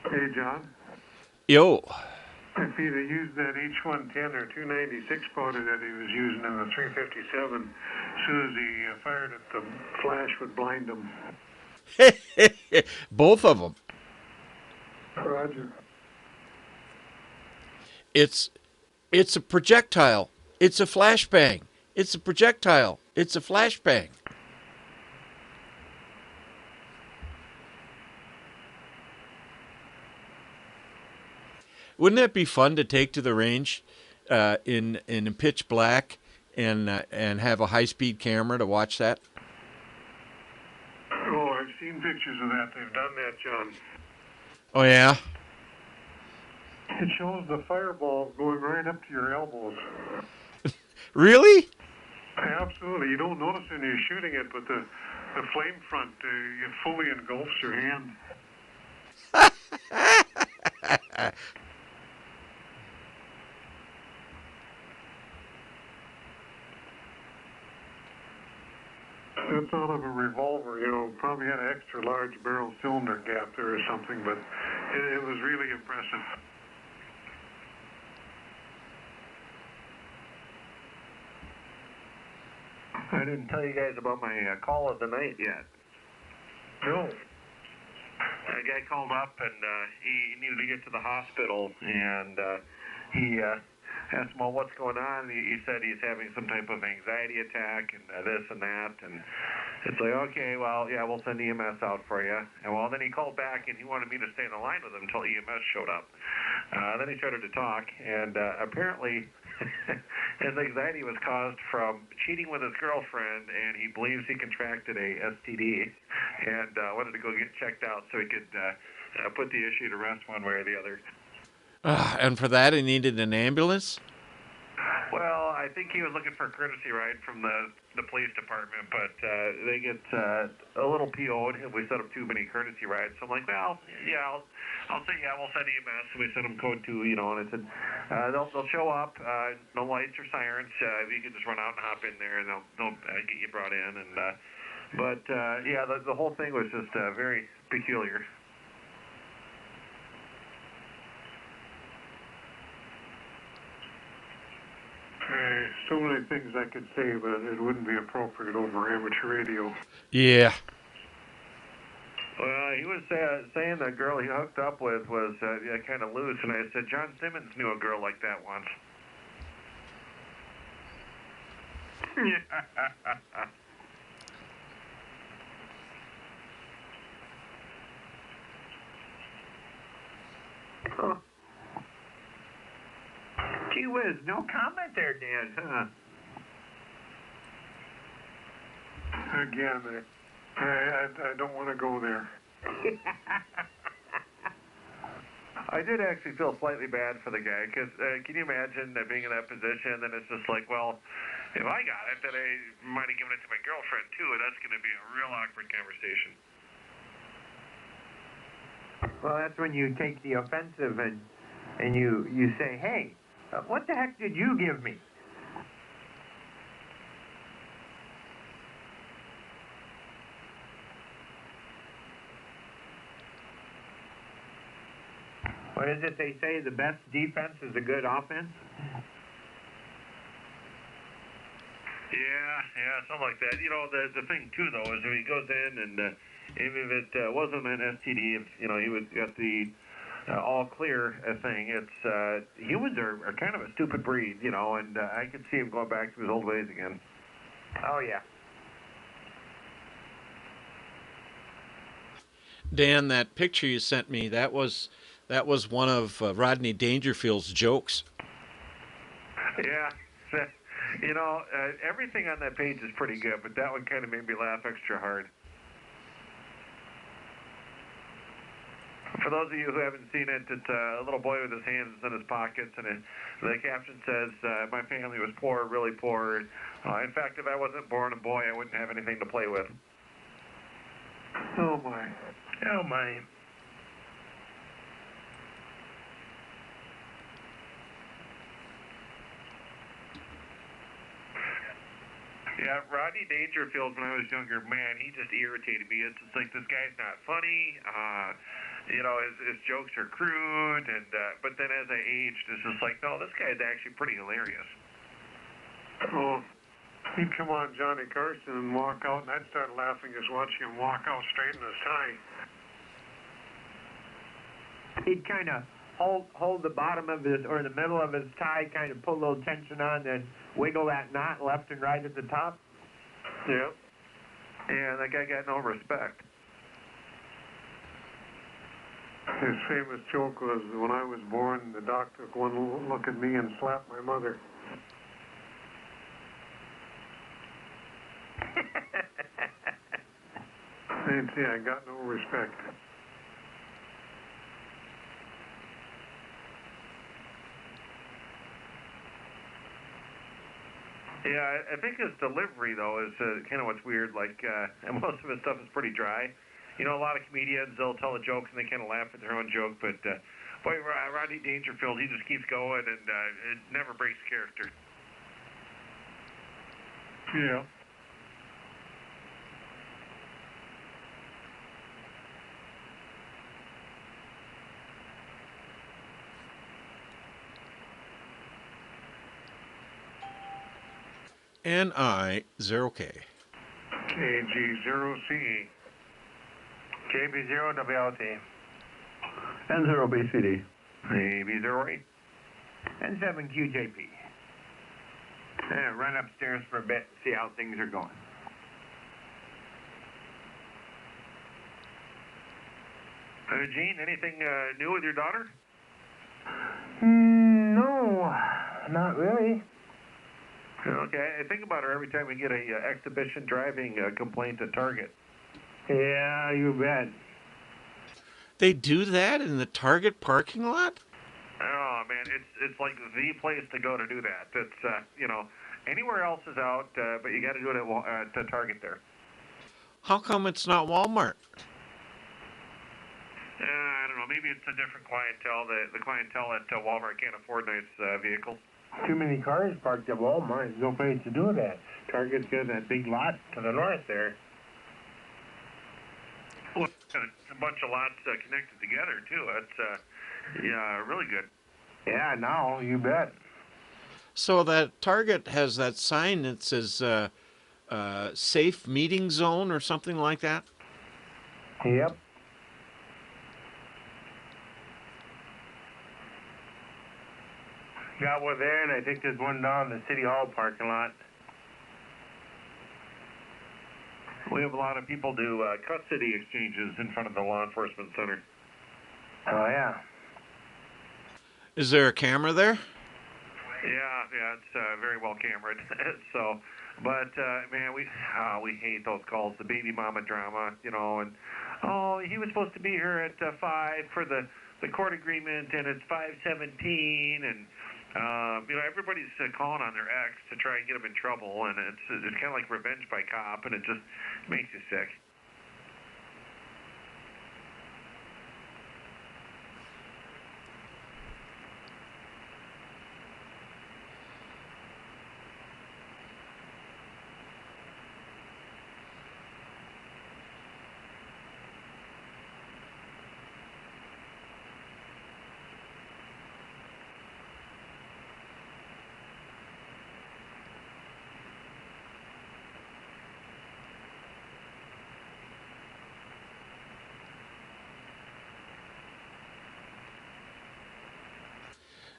Hey, John. Yo. If he'd have used that H110 or 296 powder that he was using in the 357, as soon as he fired it, the flash would blind him. Both of them. Roger. It's a projectile. It's a flashbang. It's a projectile. It's a flashbang. Wouldn't that be fun to take to the range in pitch black and have a high-speed camera to watch that? Oh, I've seen pictures of that. They've done that, John. Oh, yeah? It shows the fireball going right up to your elbows. Really? Absolutely. You don't notice when you're shooting it, but the flame front it fully engulfs your hand. That's out of a revolver, probably had an extra large barrel cylinder gap there or something, but it was really impressive. didn't tell you guys about my call of the night yet. No. A guy called up and he needed to get to the hospital, and he asked him, well, what's going on? He said he's having some type of anxiety attack and this and that, and it's like, okay, well, yeah, we'll send EMS out for you. And well, then he called back and he wanted me to stay in the line with him until EMS showed up. Then he started to talk, and apparently his anxiety was caused from cheating with his girlfriend, and he believes he contracted a STD, and wanted to go get checked out so he could put the issue to rest one way or the other. And for that, he needed an ambulance? Well, I think he was looking for a courtesy ride from the police department, but they get a little PO'd if we set up too many courtesy rides. So I'm like, well, yeah, I'll say, yeah, we'll send EMS. So we sent them code 2, and I said, they'll show up, no lights or sirens. You can just run out and hop in there, and they'll get you brought in. And but yeah, the whole thing was just very peculiar. So many things I could say, but it wouldn't be appropriate over amateur radio. Yeah. Well, he was saying the girl he hooked up with was kind of loose, and I said, John Simmons knew a girl like that once. Huh. Gee whiz, no comment there, Dan, huh? Again, I don't want to go there. I did actually feel slightly bad for the guy, because can you imagine being in that position, and it's just like, well, if I got it, then I might have given it to my girlfriend, too, and that's going to be a real awkward conversation. Well, that's when you take the offensive and you say, hey, what the heck did you give me? What is it they say? The best defense is a good offense? Yeah, something like that. The thing, too, though, is if he goes in and even if it wasn't an STD, if, he got the all clear thing, it's humans are kind of a stupid breed, and I could see him going back to his old ways again. Oh, yeah. Dan, that picture you sent me, that was one of Rodney Dangerfield's jokes. Yeah. Everything on that page is pretty good, but that one kind of made me laugh extra hard. For those of you who haven't seen it, it's a little boy with his hands in his pockets, and the caption says, my family was poor, really poor. In fact, if I wasn't born a boy, I wouldn't have anything to play with. Oh, my. Oh, my. Yeah, Rodney Dangerfield, when I was younger, man, he just irritated me. It's just like, this guy's not funny. His jokes are crude, and but then as I aged, it's just like, no, this guy's actually pretty hilarious. Oh, he'd come on Johnny Carson and walk out, and I'd start laughing just watching him walk out straight in his tie. He'd kind of hold the bottom of his, or the middle of his tie, kind of pull a little tension on, then wiggle that knot left and right at the top. Yeah. Yeah, that guy got no respect. His famous joke was, when I was born, the doctor took one look at me and slapped my mother. And see, I got no respect. Yeah, I think his delivery, though, is kind of what's weird. Like, and most of his stuff is pretty dry. A lot of comedians, they'll tell a joke and they kind of laugh at their own joke. But, boy, Rodney Dangerfield, he just keeps going, and it never breaks character. Yeah. NI0K. KG0CE. KB0WLT. N0BCD. AB08. N7QJP. Run upstairs for a bit and see how things are going. Gene, anything new with your daughter? No, not really. Okay, I think about her every time we get a exhibition driving complaint at Target. Yeah, you bet. They do that in the Target parking lot? Oh man, it's like the place to go to do that. It's anywhere else is out, but you got to do it at Target there. How come it's not Walmart? I don't know. Maybe it's a different clientele. The clientele at Walmart can't afford nice vehicles. Too many cars parked at Walmart. There's no place to do that. Target's got that big lot to the north there. Well, it's a bunch of lots connected together too. It's really good. Yeah, now you bet. So that Target has that sign that says safe meeting zone or something like that? Yep. Got one there, and I think there's one down in the City Hall parking lot. We have a lot of people do custody exchanges in front of the law enforcement center. Oh, yeah. Is there a camera there? Yeah, it's very well camered. So, but man, we hate those calls, the baby mama drama, and he was supposed to be here at 5 for the court agreement, and it's 5:17, and everybody's calling on their ex to try and get them in trouble, and it's kind of like revenge by cop, and it just makes you sick.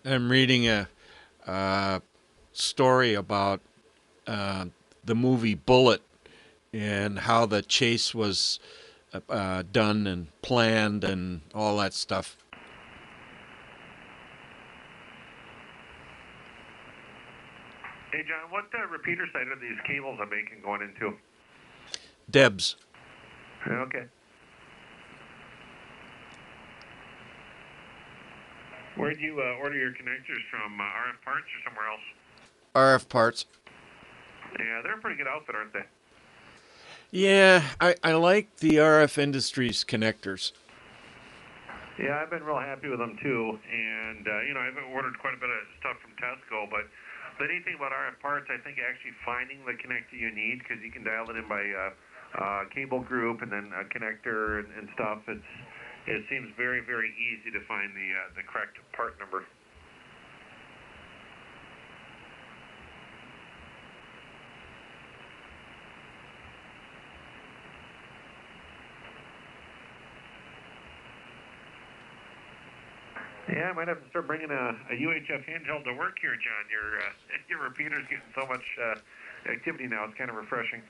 I'm reading a story about the movie Bullet and how the chase was done and planned and all that stuff. Hey, John, what repeater site are these cables I'm making going into? Debs. Okay. Where'd you order your connectors from? RF Parts or somewhere else? RF Parts. Yeah, they're a pretty good outfit, aren't they? Yeah, I like the RF Industries connectors. Yeah, I've been real happy with them too, and I've ordered quite a bit of stuff from Tesco. But the neat thing about RF Parts, I think, actually finding the connector you need, because you can dial it in by cable group and then a connector and stuff. It seems very, very easy to find the correct part number. Yeah, I might have to start bringing a UHF handheld to work here, John. Your repeater's getting so much activity now. It's kind of refreshing.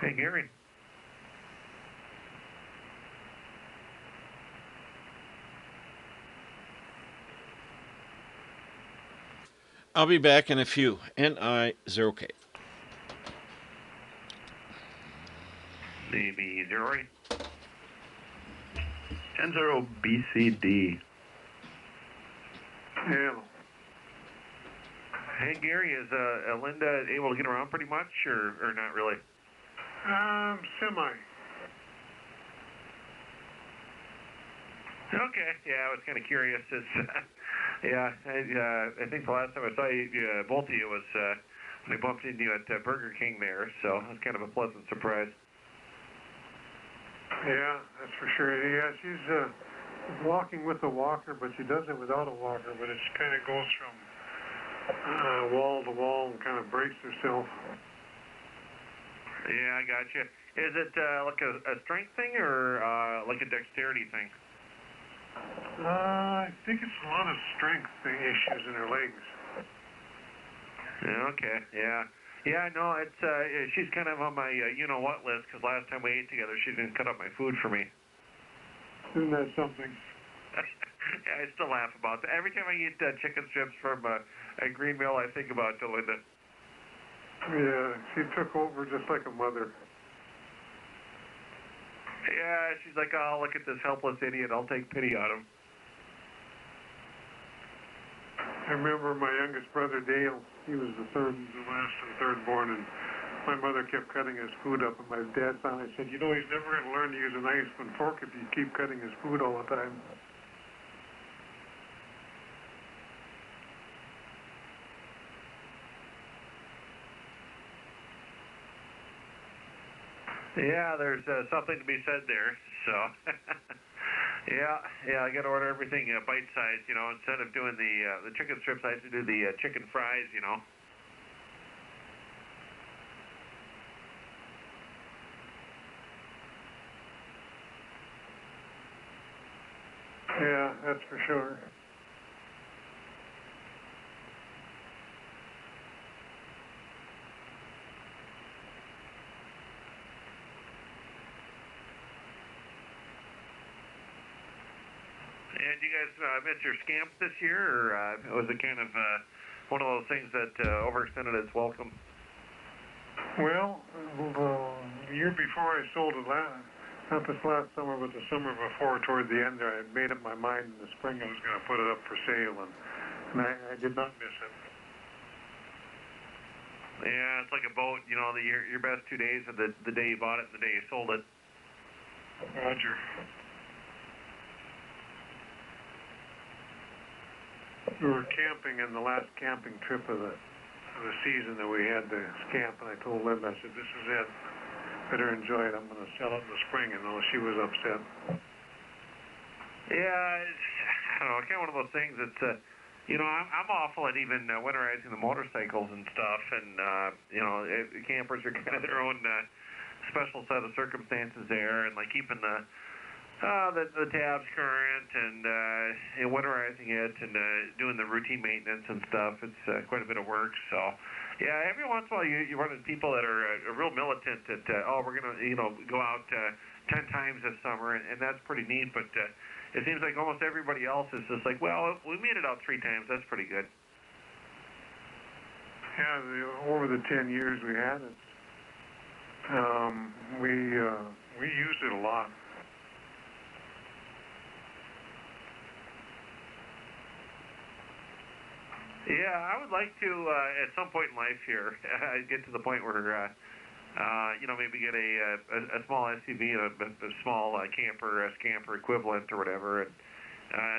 Hey, Gary. I'll be back in a few. NI0K. Maybe 08. 10-0BCD. Yeah. Hey, Gary, is Linda able to get around pretty much, or not really? Semi. Okay, yeah, I was kind of curious. Yeah, I think the last time I saw you, both of you, was when I bumped into you at Burger King there, so it was kind of a pleasant surprise. Yeah, that's for sure. Yeah, she's walking with a walker, but she does it without a walker, but it kind of goes from wall to wall and kind of breaks herself. Yeah, I gotcha. Is it like a strength thing or like a dexterity thing? I think it's a lot of strength issues in her legs. Okay, yeah. Yeah, no, it's she's kind of on my you-know-what list, because last time we ate together, she didn't cut up my food for me. Isn't that something? Yeah, I still laugh about that. Every time I eat chicken strips from a Green Mill, I think about Linda. Yeah, she took over just like a mother. Yeah, she's like, oh, look at this helpless idiot. I'll take pity on him. I remember my youngest brother, Dale. He was the last and third born, and my mother kept cutting his food up, and my dad finally said, you know, he's never going to learn to use a knife and fork if you keep cutting his food all the time. Yeah, there's something to be said there. So, yeah, I got to order everything bite-sized. You know, instead of doing the chicken strips, I have to do the chicken fries. You know. Yeah, that's for sure. And you guys missed your scamp this year, or was it kind of one of those things that overextended its welcome? Well, the year before I sold it, not this last summer, but the summer before, toward the end there, I had made up my mind in the spring I was going to put it up for sale, and I did not miss it. Yeah, it's like a boat. You know, your best 2 days are the day you bought it and the day you sold it. Roger. We were camping in the last camping trip of the season that we had the scamp, and I told Linda, I said, this is it. Better enjoy it. I'm going to sell it in the spring, and she was upset. Yeah, I don't know, kind of one of those things that's, you know, I'm awful at even winterizing the motorcycles and stuff, and, you know, campers are kind of their own special set of circumstances there, and like keeping the tabs current and winterizing it and doing the routine maintenance and stuff. It's quite a bit of work. So, yeah, every once in a while you run into people that are real militant that, we're going to, you know, go out 10 times this summer, and that's pretty neat. But it seems like almost everybody else is just like, well, we made it out 3 times. That's pretty good. Yeah, over the 10 years we had it, we used it a lot. Yeah, I would like to, at some point in life here, get to the point where, you know, maybe get a small SUV, a small camper, a scamper equivalent or whatever. And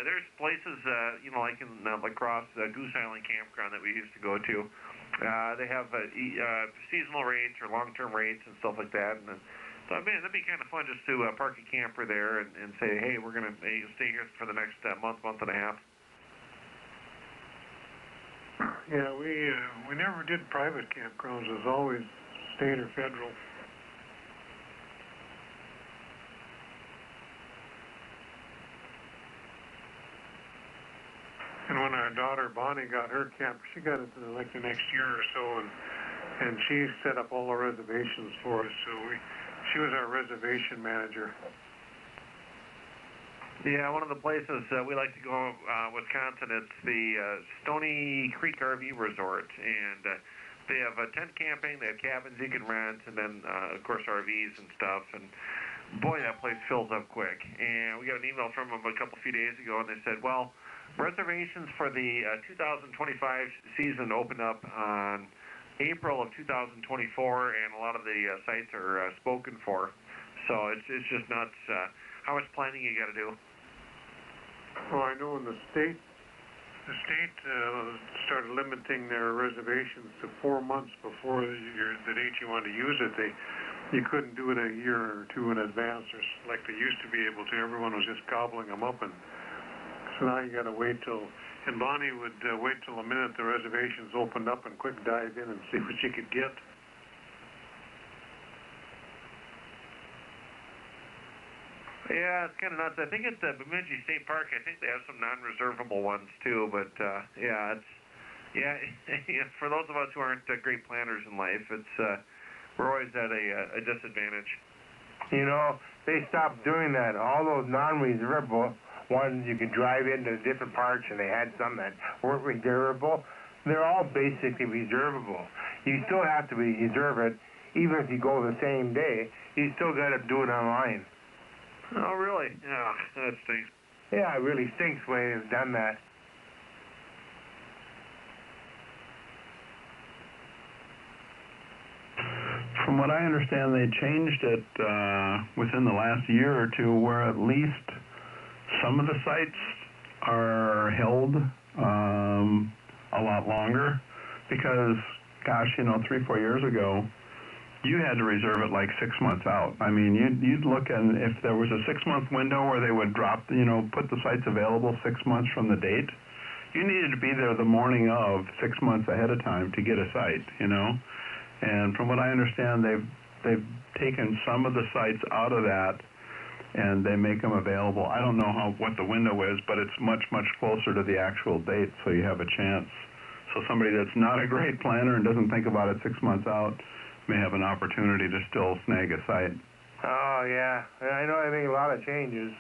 there's places, you know, like in La Crosse, Goose Island Campground that we used to go to. They have seasonal rates or long-term rates and stuff like that. And so, man, that'd be kind of fun just to park a camper there and say, hey, we're going to stay here for the next month and a half. Yeah, we never did private campgrounds. It was always state or federal. And when our daughter Bonnie got her camper, she got it like the next year or so, and she set up all the reservations for us. So she was our reservation manager. Yeah, one of the places we like to go, Wisconsin, it's the Stony Creek RV Resort, and they have tent camping, they have cabins you can rent, and then, of course, RVs and stuff, and boy, that place fills up quick. And we got an email from them a few days ago, and they said, well, reservations for the 2025 season open up on April of 2024, and a lot of the sites are spoken for. So it's just nuts how much planning you got to do. Well, I know in the state started limiting their reservations to 4 months before the date you want to use it. You couldn't do it a year or two in advance, or like they used to be able to. Everyone was just gobbling them up, and so now you got to wait till. And Bonnie would wait till the minute the reservations opened up and quick dive in and see what you could get. Yeah, it's kind of nuts. I think at the Bemidji State Park, I think they have some non-reservable ones too. But yeah, for those of us who aren't great planners in life, we're always at a disadvantage. You know, they stopped doing that. All those non-reservable ones, you could drive into different parks, and they had some that weren't reservable. They're all basically reservable. You still have to reserve it, even if you go the same day. You still got to do it online. Oh, really? Yeah, that stinks. Yeah, it really stinks the way they've done that. From what I understand, they changed it within the last year or two, where at least some of the sites are held a lot longer, because, gosh, 3-4 years ago, you had to reserve it like 6 months out. I mean, you'd look, and if there was a 6-month window where they would drop, put the sites available 6 months from the date, you needed to be there the morning of 6 months ahead of time to get a site, And from what I understand, they've taken some of the sites out of that, and they make them available. I don't know what the window is, but it's much, much closer to the actual date, so you have a chance. So somebody that's not a great planner and doesn't think about it 6 months out may have an opportunity to still snag a site. Oh, yeah. I know I made a lot of changes.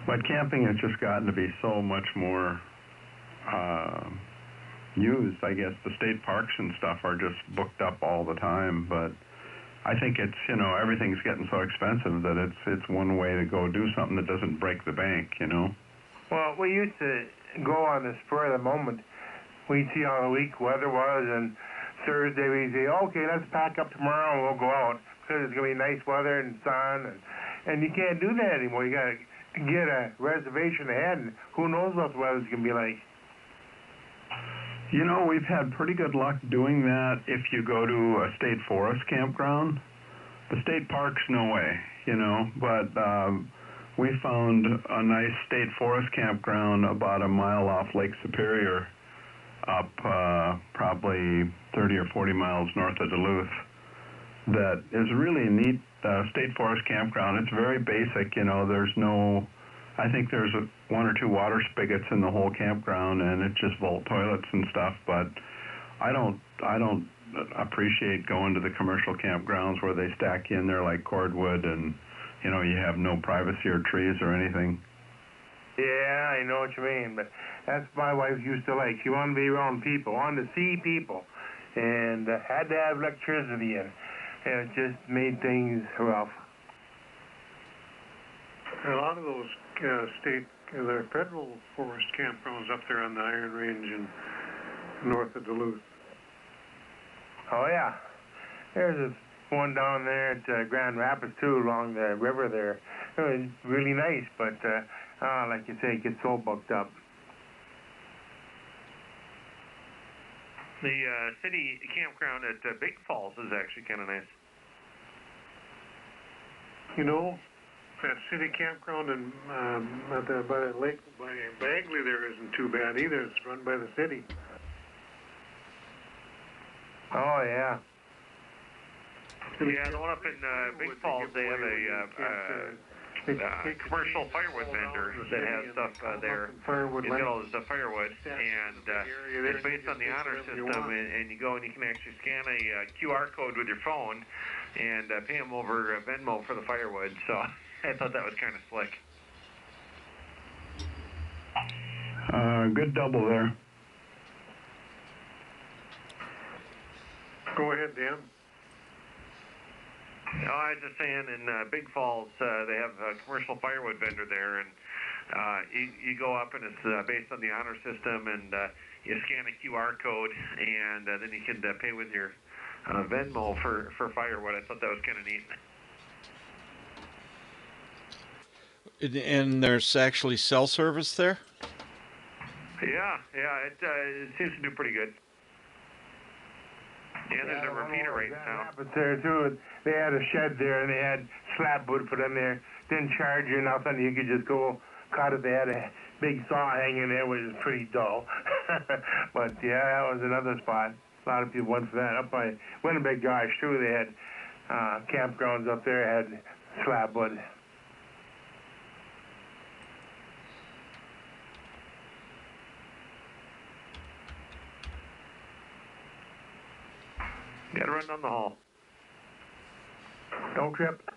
But camping has just gotten to be so much more used. I guess the state parks and stuff are just booked up all the time, but I think it's, everything's getting so expensive that it's one way to go do something that doesn't break the bank, Well, we used to go on the spur of the moment. We'd see how the week weather was, and Thursday we'd say, okay, let's pack up tomorrow and we'll go out, because it's going to be nice weather and sun, and you can't do that anymore. You got to get a reservation ahead, and who knows what the weather's going to be like. We've had pretty good luck doing that if you go to a state forest campground. The state parks, no way, but we found a nice state forest campground about a mile off Lake Superior, up probably 30 or 40 miles north of Duluth, that is really a neat state forest campground. It's very basic, there's no... I think there's 1 or 2 water spigots in the whole campground, and it's just vault toilets and stuff. But I don't appreciate going to the commercial campgrounds where they stack you in there like cordwood, and you have no privacy or trees or anything. Yeah, I know what you mean, but that's my wife used to like. She wanted to be around people, wanted to see people, and had to have electricity, and it just made things rough. A lot of those they're federal forest campgrounds up there on the Iron Range and north of Duluth. Oh, yeah. There's one down there at Grand Rapids, too, along the river there. It was really nice, but, like you say, it gets so booked up. The city campground at Big Falls is actually kind of nice. That city campground by the lake by Bagley there isn't too bad either. It's run by the city. Oh, yeah. Yeah, the one up in Big Falls, they have a commercial firewood vendor that has stuff there. He's got all this firewood, and it's based on the honor system, and you go and you can actually scan a QR code with your phone and pay them over Venmo for the firewood. So I thought that was kind of slick. Good double there. Go ahead, Dan. No, I was just saying in Big Falls, they have a commercial firewood vendor there, and you go up and it's based on the honor system, and you scan a QR code, and then you can pay with your Venmo for firewood. I thought that was kind of neat. And there's actually cell service there? Yeah, it seems to do pretty good. Yeah, there's a repeater right now. But there too, they had a shed there and they had slab wood put in there. Didn't charge you nothing. You could just go cut it. They had a big saw hanging there, which is pretty dull. But yeah, that was another spot. A lot of people went for that. Up by Winnipeg Gosh too, they had campgrounds up there, had slab wood. Got to run down the hall. Don't trip.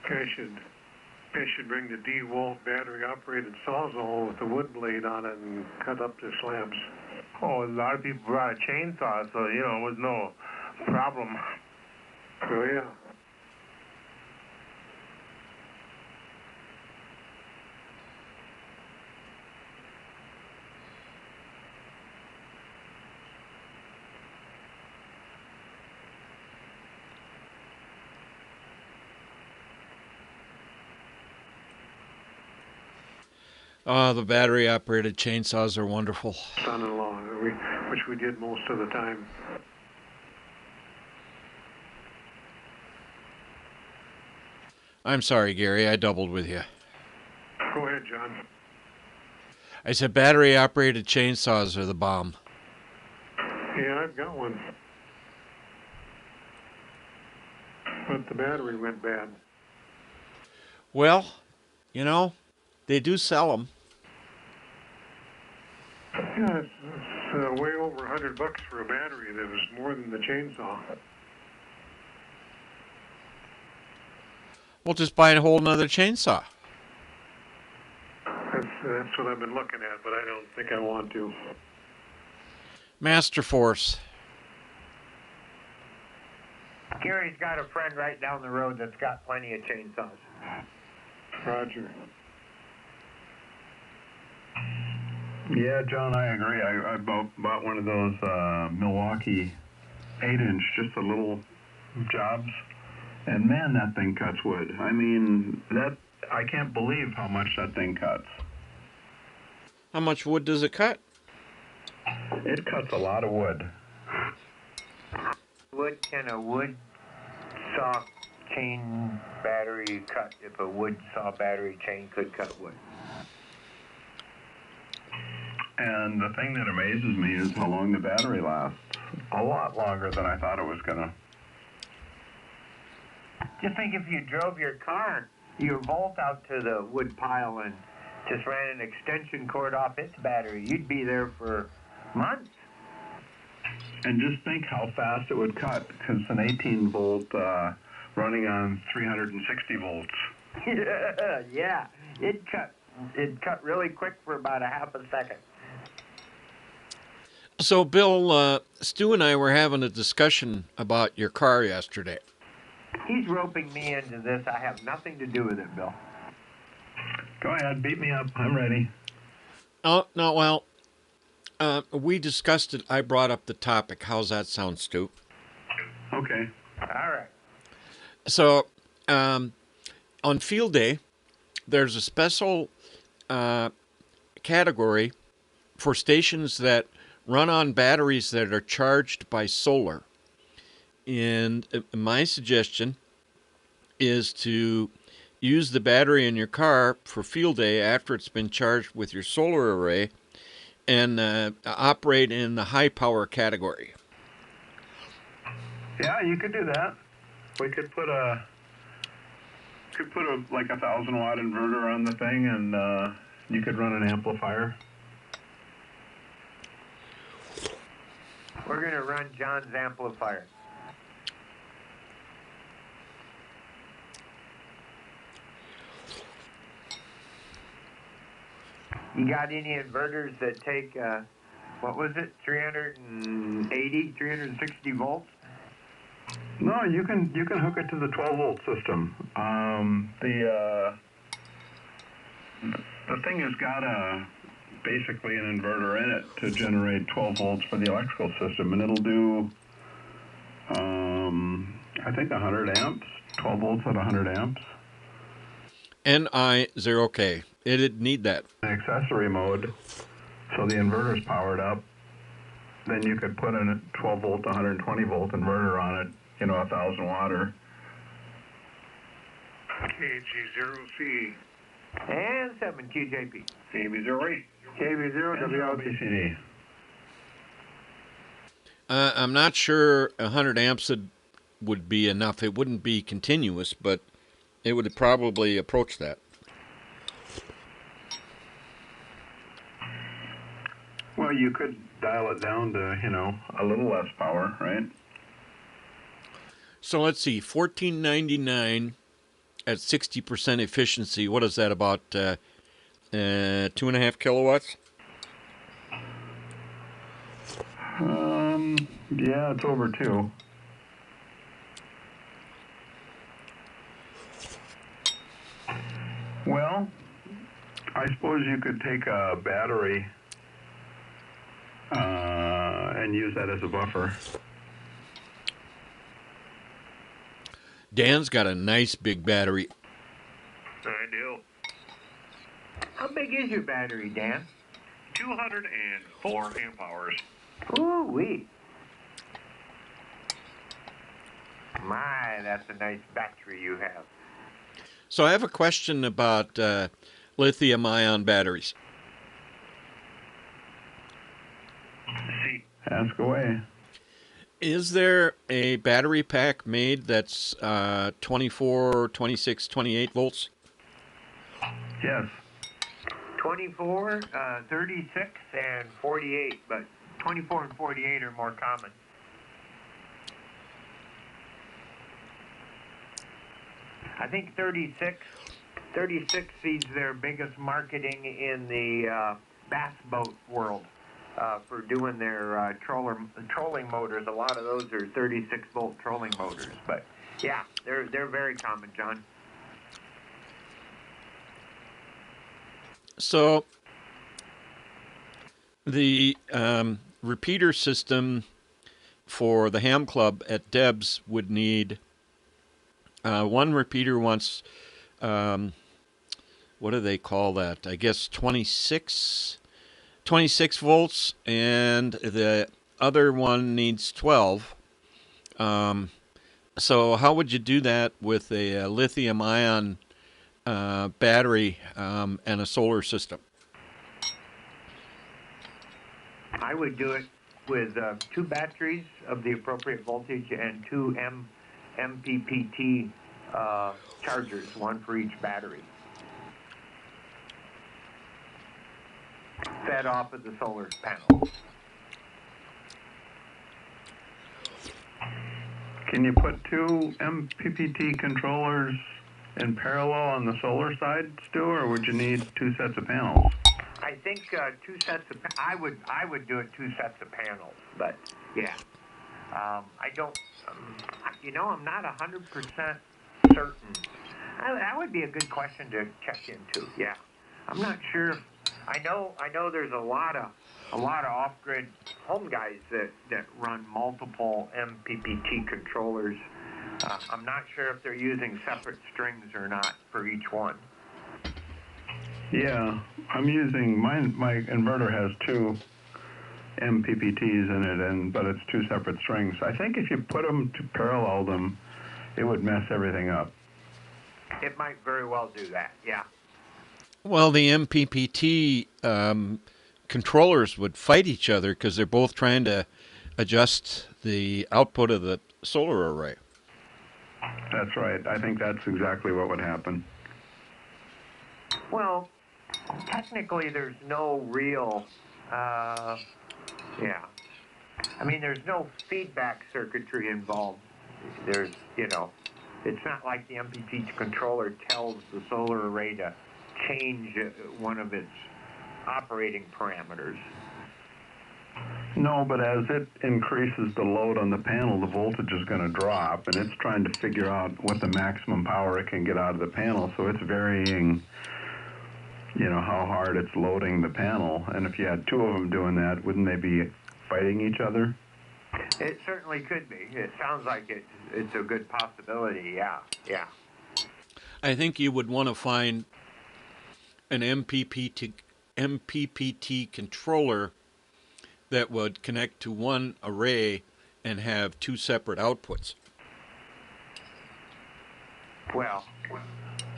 I should bring the DeWalt battery-operated sawzall with the wood blade on it and cut up the slabs. Oh, a lot of people brought a chainsaw, so it was no problem. Oh yeah. The battery-operated chainsaws are wonderful. Son-in-law, which we did most of the time. I'm sorry, Gary, I doubled with you. Go ahead, John. I said battery-operated chainsaws are the bomb. Yeah, I've got one. But the battery went bad. Well, they do sell them. Yeah, it's way over $100 for a battery. That was more than the chainsaw. Well, just buy a whole nother chainsaw. That's what I've been looking at, but I don't think I want to. Master Force. Gary's got a friend right down the road that's got plenty of chainsaws. Roger. Yeah, John, I agree. I bought one of those Milwaukee 8-inch, just a little jobs, and man, that thing cuts wood. I mean, I can't believe how much that thing cuts. How much wood does it cut? It cuts a lot of wood. Wood can a wood saw chain battery cut if a wood saw battery chain could cut wood? And the thing that amazes me is how long the battery lasts. A lot longer than I thought it was gonna. Just think if you drove your car, your Volt out to the wood pile and just ran an extension cord off its battery, you'd be there for months. And just think how fast it would cut, because an 18-volt running on 360 volts. Yeah, it cut really quick for about a half a second. So, Bill, Stu and I were having a discussion about your car yesterday. He's roping me into this. I have nothing to do with it, Bill. Go ahead, beat me up. I'm ready. Oh, no, well, we discussed it. I brought up the topic. How's that sound, Stu? Okay. All right. So, on field day, there's a special category for stations that run on batteries that are charged by solar. And my suggestion is to use the battery in your car for field day after it's been charged with your solar array and operate in the high power category. Yeah, you could do that. We could put a like 1,000-watt inverter on the thing, and you could run an amplifier. We're going to run John's amplifier. You got any inverters that take, what was it, 360 volts? No, you can hook it to the 12-volt system. The thing has got basically an inverter in it to generate 12 volts for the electrical system, and it'll do I think 100 amps, 12 volts at 100 amps. NI0K. It'd need that. Accessory mode, so the inverter's powered up. Then you could put in a 12 volt, 120 volt inverter on it, 1,000 watt. KG0C. And 7 QJP. KB08. KV0WLTCD. I'm not sure 100 amps would be enough. It wouldn't be continuous, but it would probably approach that. Well, you could dial it down to, a little less power, right? So let's see, $14.99 at 60% efficiency. What is that, about 2.5 kilowatts? Yeah, it's over 2. Well, I suppose you could take a battery and use that as a buffer. Dan's got a nice big battery. I do. How big is your battery, Dan? 204 amp hours. Ooh-wee. My, that's a nice battery you have. So I have a question about lithium-ion batteries. See, Ask away. Is there a battery pack made that's 24, 26, 28 volts? Yes. 24, 36, and 48, but 24 and 48 are more common. I think 36 sees their biggest marketing in the bass boat world for doing their trolling motors. A lot of those are 36-volt trolling motors, but yeah, they're very common, John. So the repeater system for the ham club at Deb's would need one repeater wants, what do they call that? I guess 26 volts, and the other one needs 12. So how would you do that with a lithium-ion battery and a solar system? I would do it with 2 batteries of the appropriate voltage and 2 MPPT chargers, one for each battery, fed off of the solar panel. Can you put 2 MPPT controllers in parallel on the solar side, Stu, or would you need 2 sets of panels? I think 2 sets of. I would do it 2 sets of panels, but yeah, I don't. I'm not 100% certain. That would be a good question to check into. Yeah, I'm not sure. I know there's a lot of off-grid home guys that run multiple MPPT controllers. I'm not sure if they're using separate strings or not for each one. Yeah, I'm using mine. My inverter has 2 MPPTs in it, but it's 2 separate strings. I think if you put them to parallel them, it would mess everything up. It might very well do that. Yeah. Well, the MPPT controllers would fight each other because they're both trying to adjust the output of the solar array. That's right. I think that's exactly what would happen. Well, technically, there's no real, there's no feedback circuitry involved. There's, it's not like the MPPT controller tells the solar array to change one of its operating parameters. No, but as it increases the load on the panel, the voltage is going to drop, and it's trying to figure out what the maximum power it can get out of the panel, so it's varying, how hard it's loading the panel. And if you had two of them doing that, wouldn't they be fighting each other? It certainly could be. It sounds like it's a good possibility, yeah. I think you would want to find an MPPT controller that would connect to one array and have two separate outputs. Well,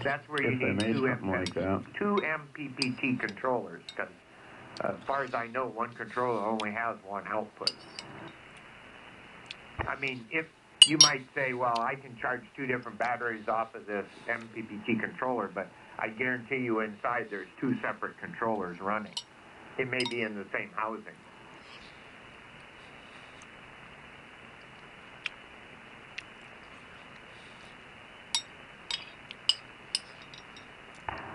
that's where you If they need made something like that. two MPPT controllers, because as far as I know, one controller only has one output. I mean, if you might say, well, I can charge two different batteries off of this MPPT controller, but I guarantee you inside there's two separate controllers running. It may be in the same housing.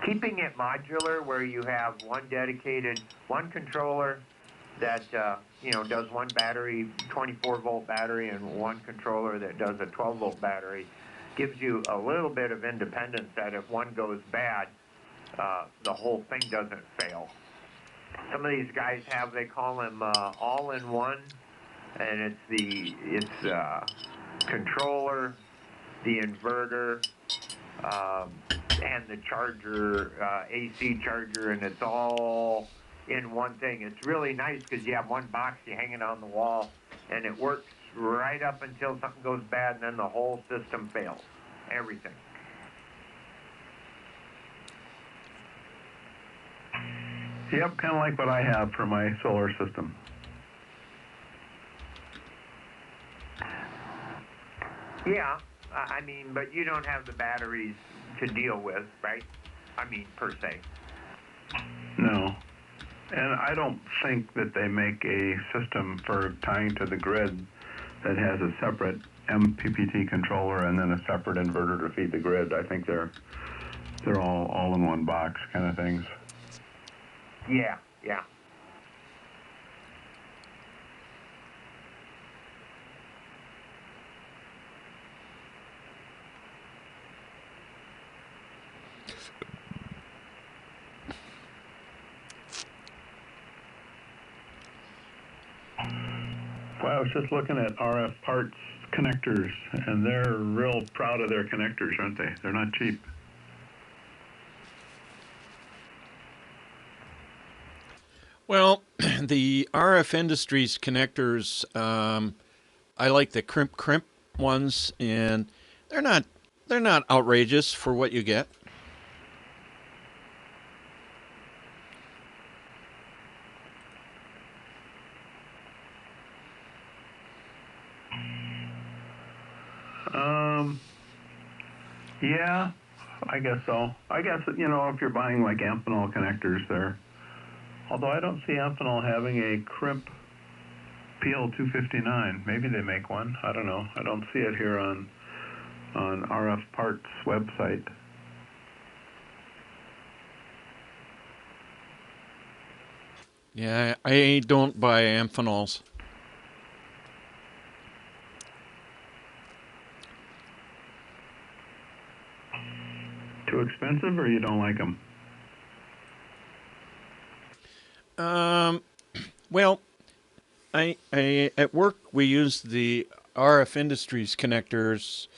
Keeping it modular where you have one controller that does one battery, 24-volt battery, and one controller that does a 12-volt battery gives you a little bit of independence that if one goes bad, the whole thing doesn't fail. Some of these guys they call them all-in-one, and it's controller, the inverter, and the charger, AC charger, and it's all in one thing. It's really nice because you have one box, you hang it on the wall, and it works right up until something goes bad, and then the whole system fails. Everything. Yep, kind of like what I have for my solar system. Yeah, I mean, but you don't have the batteries to deal with, right? I mean, per se. No. And I don't think that they make a system for tying to the grid that has a separate MPPT controller and then a separate inverter to feed the grid. I think they're all in one box kind of things. Yeah. Well, I was just looking at RF parts connectors, and they're real proud of their connectors, aren't they? They're not cheap. Well, the RF Industries connectors, I like the crimp ones, and they're not outrageous for what you get. Yeah, I guess so. I guess, if you're buying like Amphenol connectors there, although I don't see Amphenol having a crimp PL259. Maybe they make one. I don't know. I don't see it here on RF Parts website. Yeah, I don't buy Amphenols. Too expensive, or you don't like them? Well, I at work we use the RF Industries connectors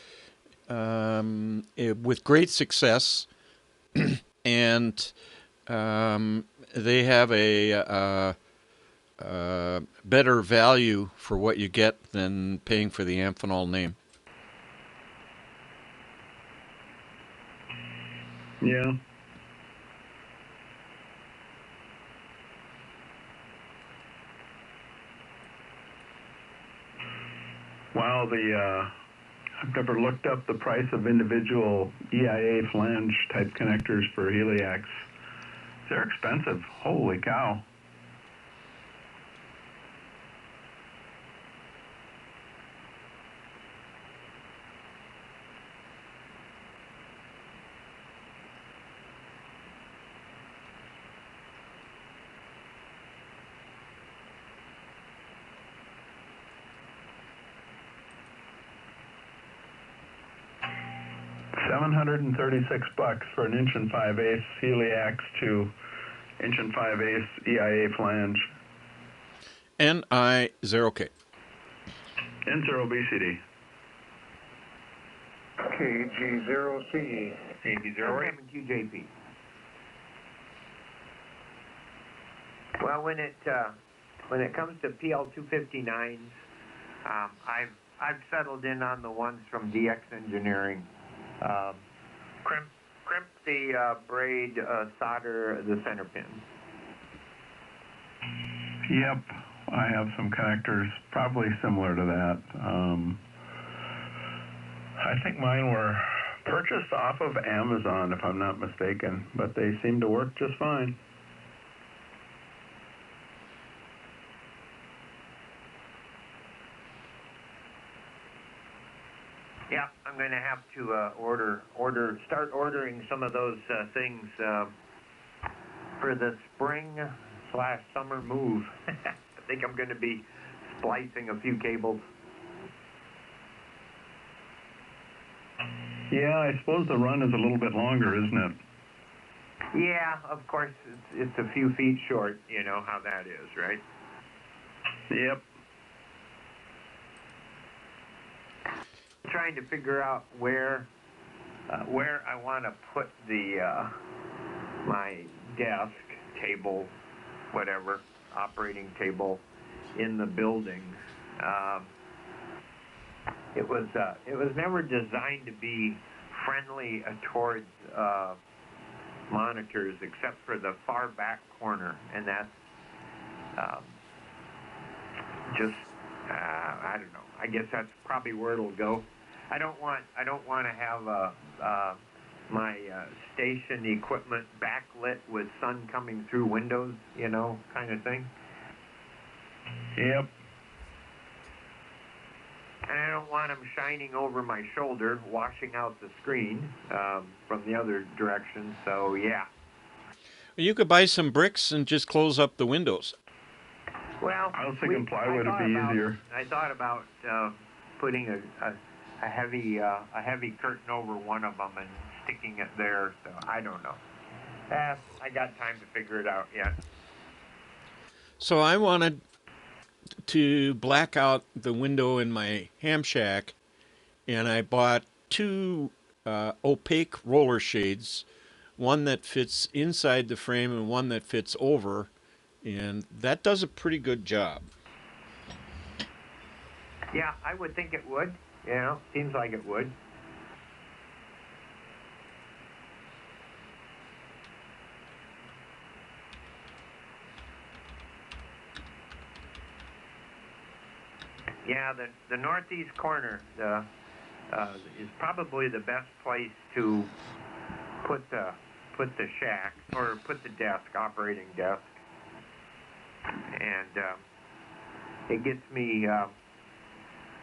with great success, and they have a better value for what you get than paying for the Amphenol name. Yeah. Wow, I've never looked up the price of individual EIA flange type connectors for Heliax. They're expensive. Holy cow. $736 for an 1 5/8 Heliax to 1 5/8 EIA flange. NI0K. N0BCD. KG0CE. KG0 QJP. Well, when it comes to PL259s, I've settled in on the ones from DX Engineering. Crimp the braid, solder the center pin. Yep, I have some connectors probably similar to that. I think mine were purchased off of Amazon, if I'm not mistaken, but they seem to work just fine. Yeah, I'm going to have to start ordering some of those things for the spring/summer move. I think I'm going to be splicing a few cables. Yeah, I suppose the run is a little bit longer, isn't it? Yeah, of course, it's a few feet short. You know how that is, right? Yep. Trying to figure out where I want to put the my desk, table, whatever, operating table in the building. It was never designed to be friendly towards monitors, except for the far back corner, and that's just I don't know. I guess that's probably where it'll go. I don't want to have my station equipment backlit with sun coming through windows, you know, kind of thing. Yep. And I don't want them shining over my shoulder, washing out the screen from the other direction. So yeah. You could buy some bricks and just close up the windows. Well, I was thinking plywood would be easier. I thought about putting a heavy curtain over one of them and sticking it there. So I don't know. I got time to figure it out yet. So I wanted to black out the window in my ham shack, and I bought two opaque roller shades, one that fits inside the frame and one that fits over, and that does a pretty good job. Yeah, I would think it would. You know, seems like it would. Yeah, the northeast corner is probably the best place to put the shack, or put the desk, operating desk, and it gets me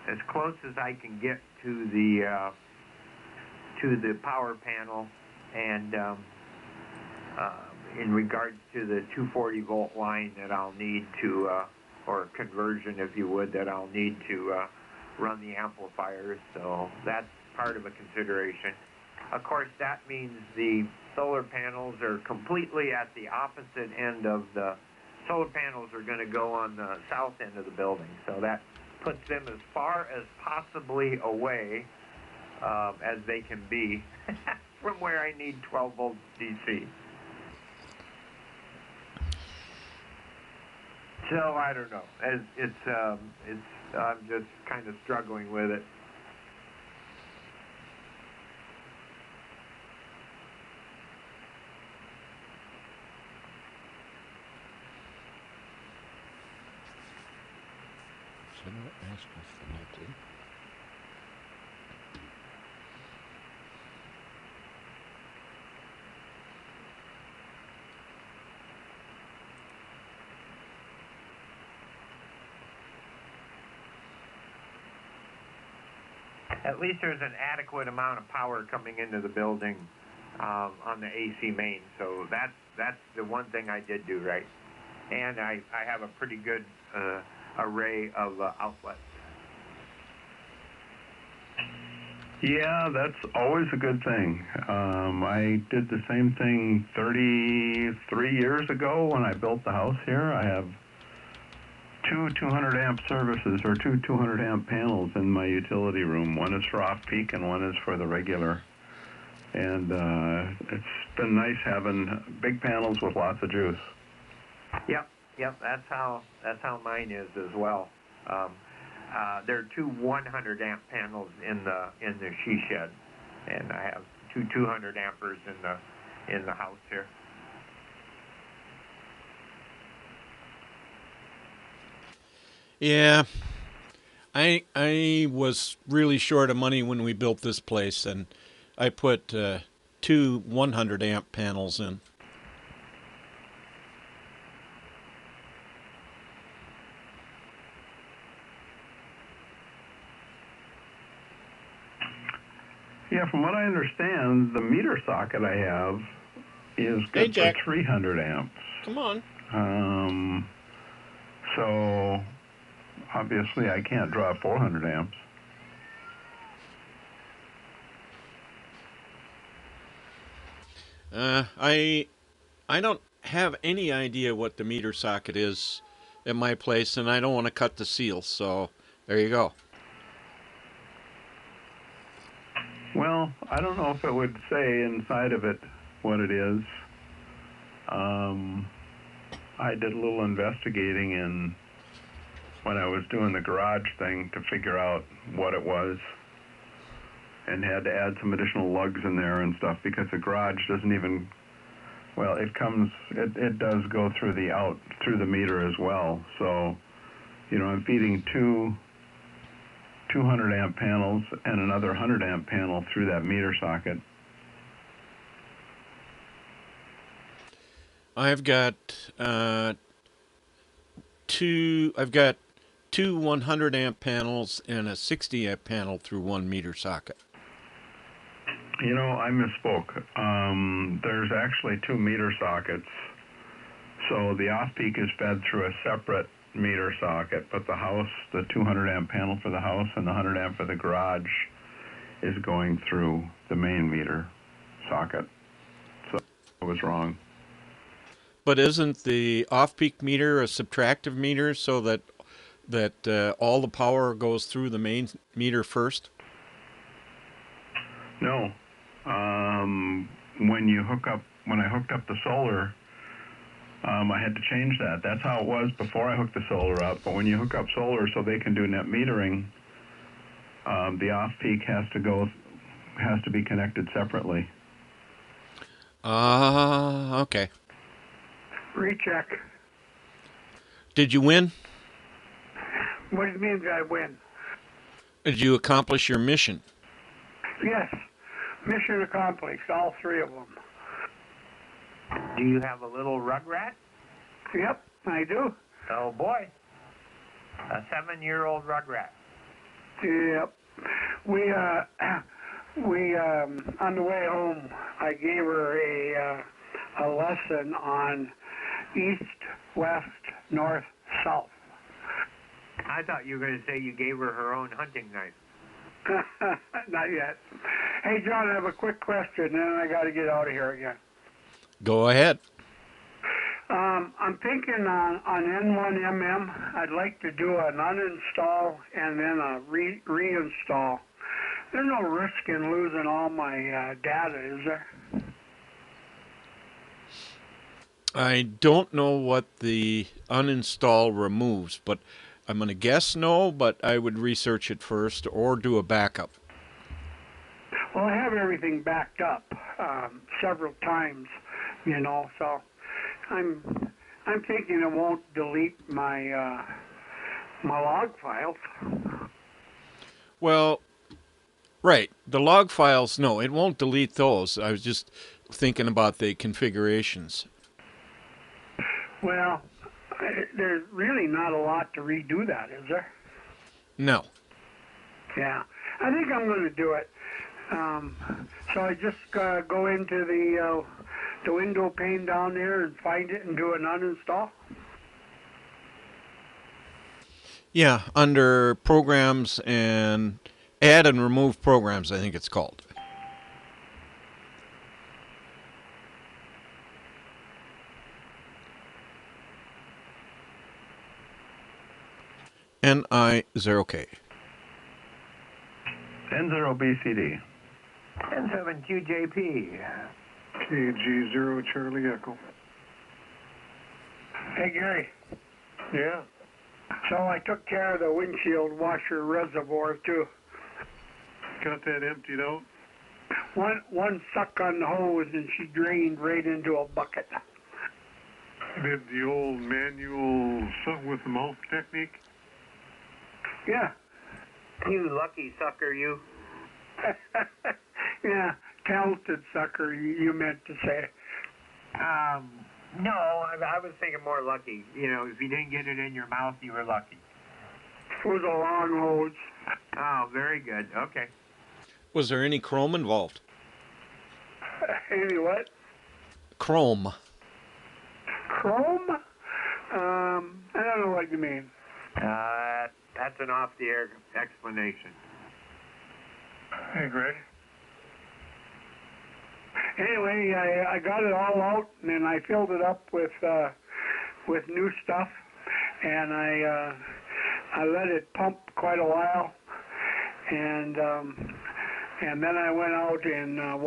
as close as I can get to the power panel, and in regards to the 240 volt line that I'll need to, or conversion, if you would, that I'll need to run the amplifiers. So that's part of a consideration. Of course, that means the solar panels are completely at the opposite end of the. Solar panels are going to go on the south end of the building, so that puts them as far as possibly away as they can be from where I need 12 volts DC. So I don't know. I'm just kind of struggling with it. At least there's an adequate amount of power coming into the building on the AC main. So that's the one thing I did do right. And I have a pretty good array of outlets. Yeah, that's always a good thing. I did the same thing 33 years ago when I built the house here. I have two 200 amp services, or two 200 amp panels in my utility room. One is for off-peak and one is for the regular. And it's been nice having big panels with lots of juice. Yep, that's how mine is as well. There are two 100 amp panels in the she shed, and I have two 200 ampers in the house here. Yeah, I was really short of money when we built this place, and I put two 100 amp panels in. Yeah, from what I understand, the meter socket I have is Hey, good Jack. for 300 amps. Come on. So obviously I can't draw 400 amps. I don't have any idea what the meter socket is at my place, and I don't want to cut the seal, so there you go. Well, I don't know if it would say inside of it what it is. I did a little investigating when I was doing the garage thing to figure out what it was, and had to add some additional lugs in there and stuff because the garage doesn't even, well, it does go through the meter as well. So, I'm feeding two 200 amp panels and another 100 amp panel through that meter socket. I've got two 100 amp panels and a 60 amp panel through one meter socket. I misspoke. There's actually two meter sockets. So the off-peak is fed through a separate meter socket, but the 200 amp panel for the house and the 100 amp for the garage is going through the main meter socket. So I was wrong. But isn't the off-peak meter a subtractive meter so that all the power goes through the main meter first? No. When I hooked up the solar, I had to change that. That's how it was before I hooked the solar up. But when you hook up solar so they can do net metering, the off-peak has to be connected separately. Okay. Recheck. Did you win? What do you mean did I win? Did you accomplish your mission? Yes. Mission accomplished, all three of them. Do you have a little rugrat? Yep, I do. Oh boy, a 7-year-old rugrat. Yep. We on the way home, I gave her a lesson on east, west, north, south. I thought you were going to say you gave her own hunting knife. Not yet. Hey, John, I have a quick question, and then I got to get out of here again. Go ahead. I'm thinking on N1MM, I'd like to do an uninstall and then a reinstall. There's no risk in losing all my data, is there? I don't know what the uninstall removes, but I'm going to guess no, but I would research it first or do a backup. Well, I have everything backed up several times, so I'm thinking it won't delete my my log files. Well, right. The log files, no, it won't delete those. I was just thinking about the configurations. Well, there's really not a lot to redo that, is there? No. Yeah, I think I'm going to do it. So I just go into the window pane down there and find it and do an uninstall? Yeah, under Programs and Add and remove programs, I think it's called. NI0K. N0BCD. N7QJP. KG0 Charlie Echo. Hey, Gary. Yeah. So I took care of the windshield washer reservoir, too. Got that emptied out? One sucked on the hose, and she drained right into a bucket. Did the old manual something with the mouth technique? Yeah. You lucky sucker, you. Yeah, talented sucker, you meant to say. No, I was thinking more lucky. You know, if you didn't get it in your mouth, you were lucky. It was a long hose. Oh, very good. Okay. Was there any chrome involved? Any what? Chrome. Chrome? I don't know what you mean. That's an off-the-air explanation. Hey, Greg. Anyway, I got it all out, and then I filled it up with new stuff, and I let it pump quite a while, and then I went out and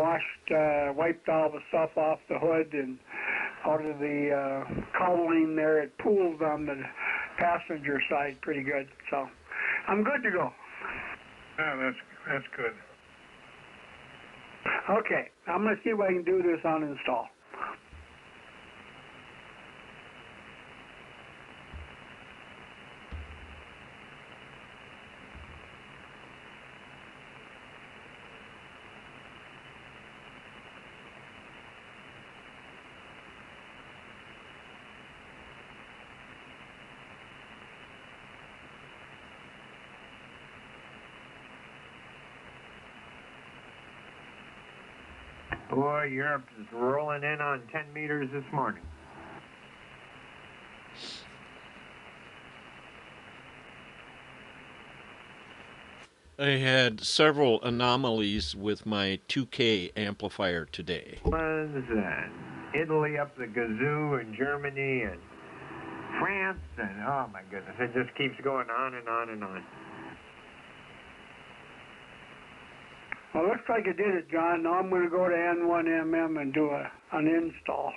wiped all the stuff off the hood and out of the cowling there. It pooled on the passenger side pretty good, so I'm good to go. Yeah, that's good. Okay, I'm going to see if I can do this on install. Boy, Europe's rolling in on 10 meters this morning. I had several anomalies with my 2K amplifier today. Was Italy up the gazoo, and Germany, and France, and oh my goodness, it just keeps going on and on and on. Well, looks like it did it, John. Now I'm going to go to N1MM and do an install.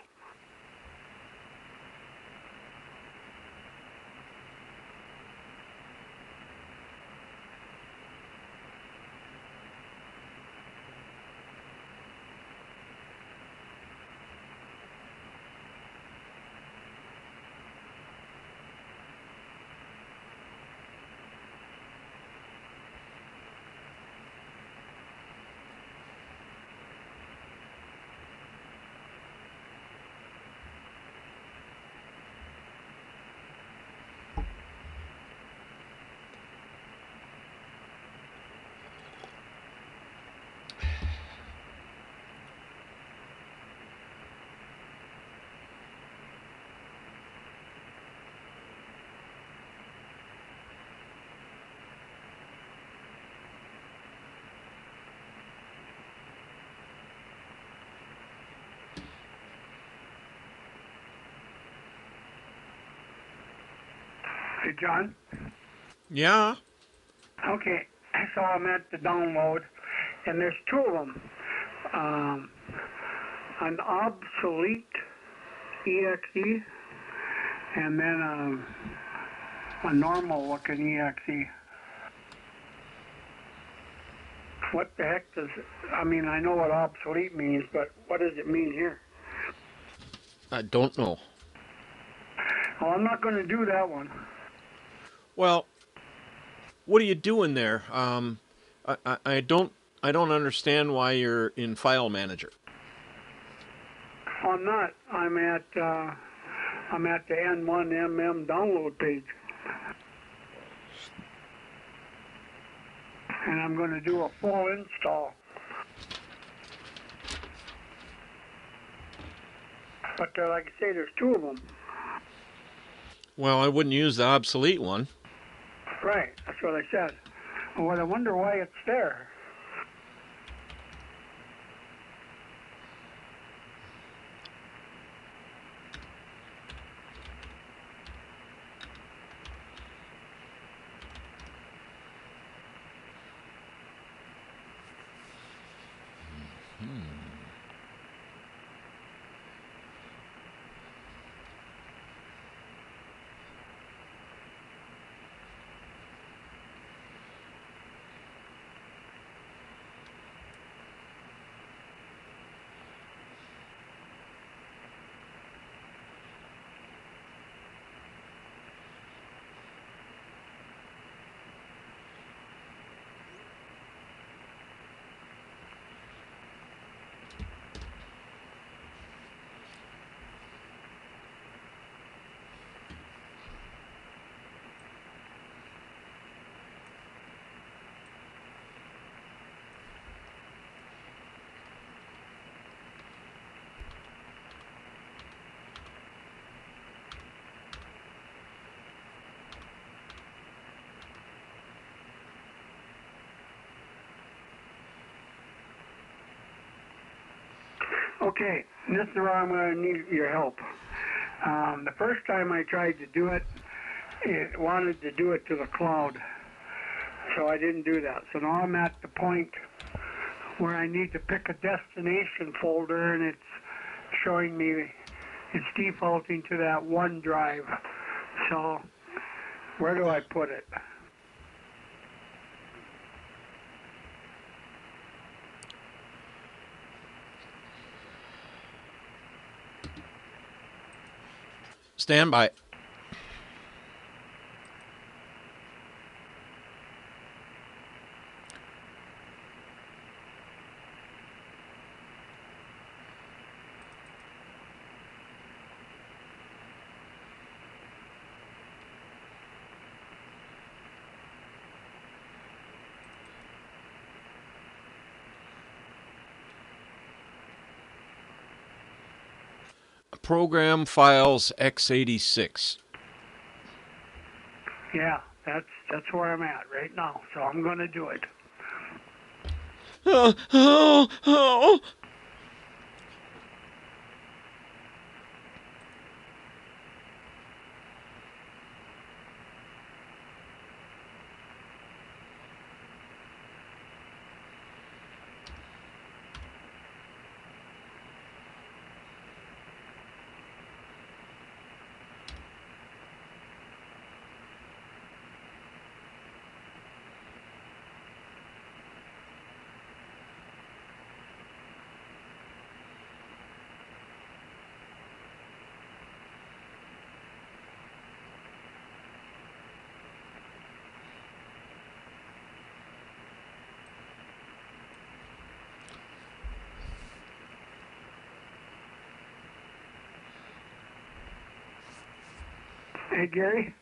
Hey, John? Yeah? Okay, so I'm at the download, and there's two of them. An obsolete EXE, and then a normal-looking EXE. What the heck I mean, I know what obsolete means, but what does it mean here? I don't know. Well, I'm not going to do that one. Well, what are you doing there? I don't understand why you're in File Manager. I'm not. I'm at the N1MM download page, and I'm going to do a full install. But like I say, there's two of them. Well, I wouldn't use the obsolete one. Right. That's what I said. Well, I wonder why it's there. Okay, this is where I'm going to need your help. The first time I tried to do it, it wanted to do it to the cloud, so I didn't do that. So now I'm at the point where I need to pick a destination folder, and it's showing me it's defaulting to that OneDrive. So where do I put it? Stand by. Program files x86. Yeah, that's where I'm at right now. So I'm going to do it. Oh. Hey, Gary?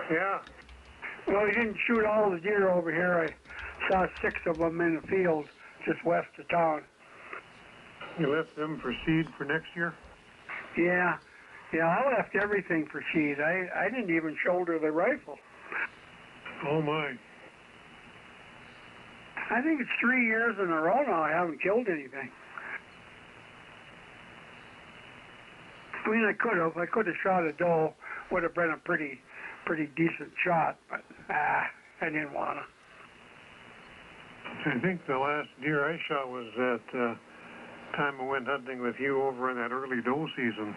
Yeah. Well, he didn't shoot all the deer over here. I saw 6 of them in the field just west of town. You left them for seed for next year? Yeah, I left everything for seed. I didn't even shoulder the rifle. Oh, my. I think it's 3 years in a row now I haven't killed anything. I mean, I could have. I could have shot a doe. Would have been a pretty decent shot, but I didn't want to. I think the last deer I shot was that time I went hunting with you over in that early doe season.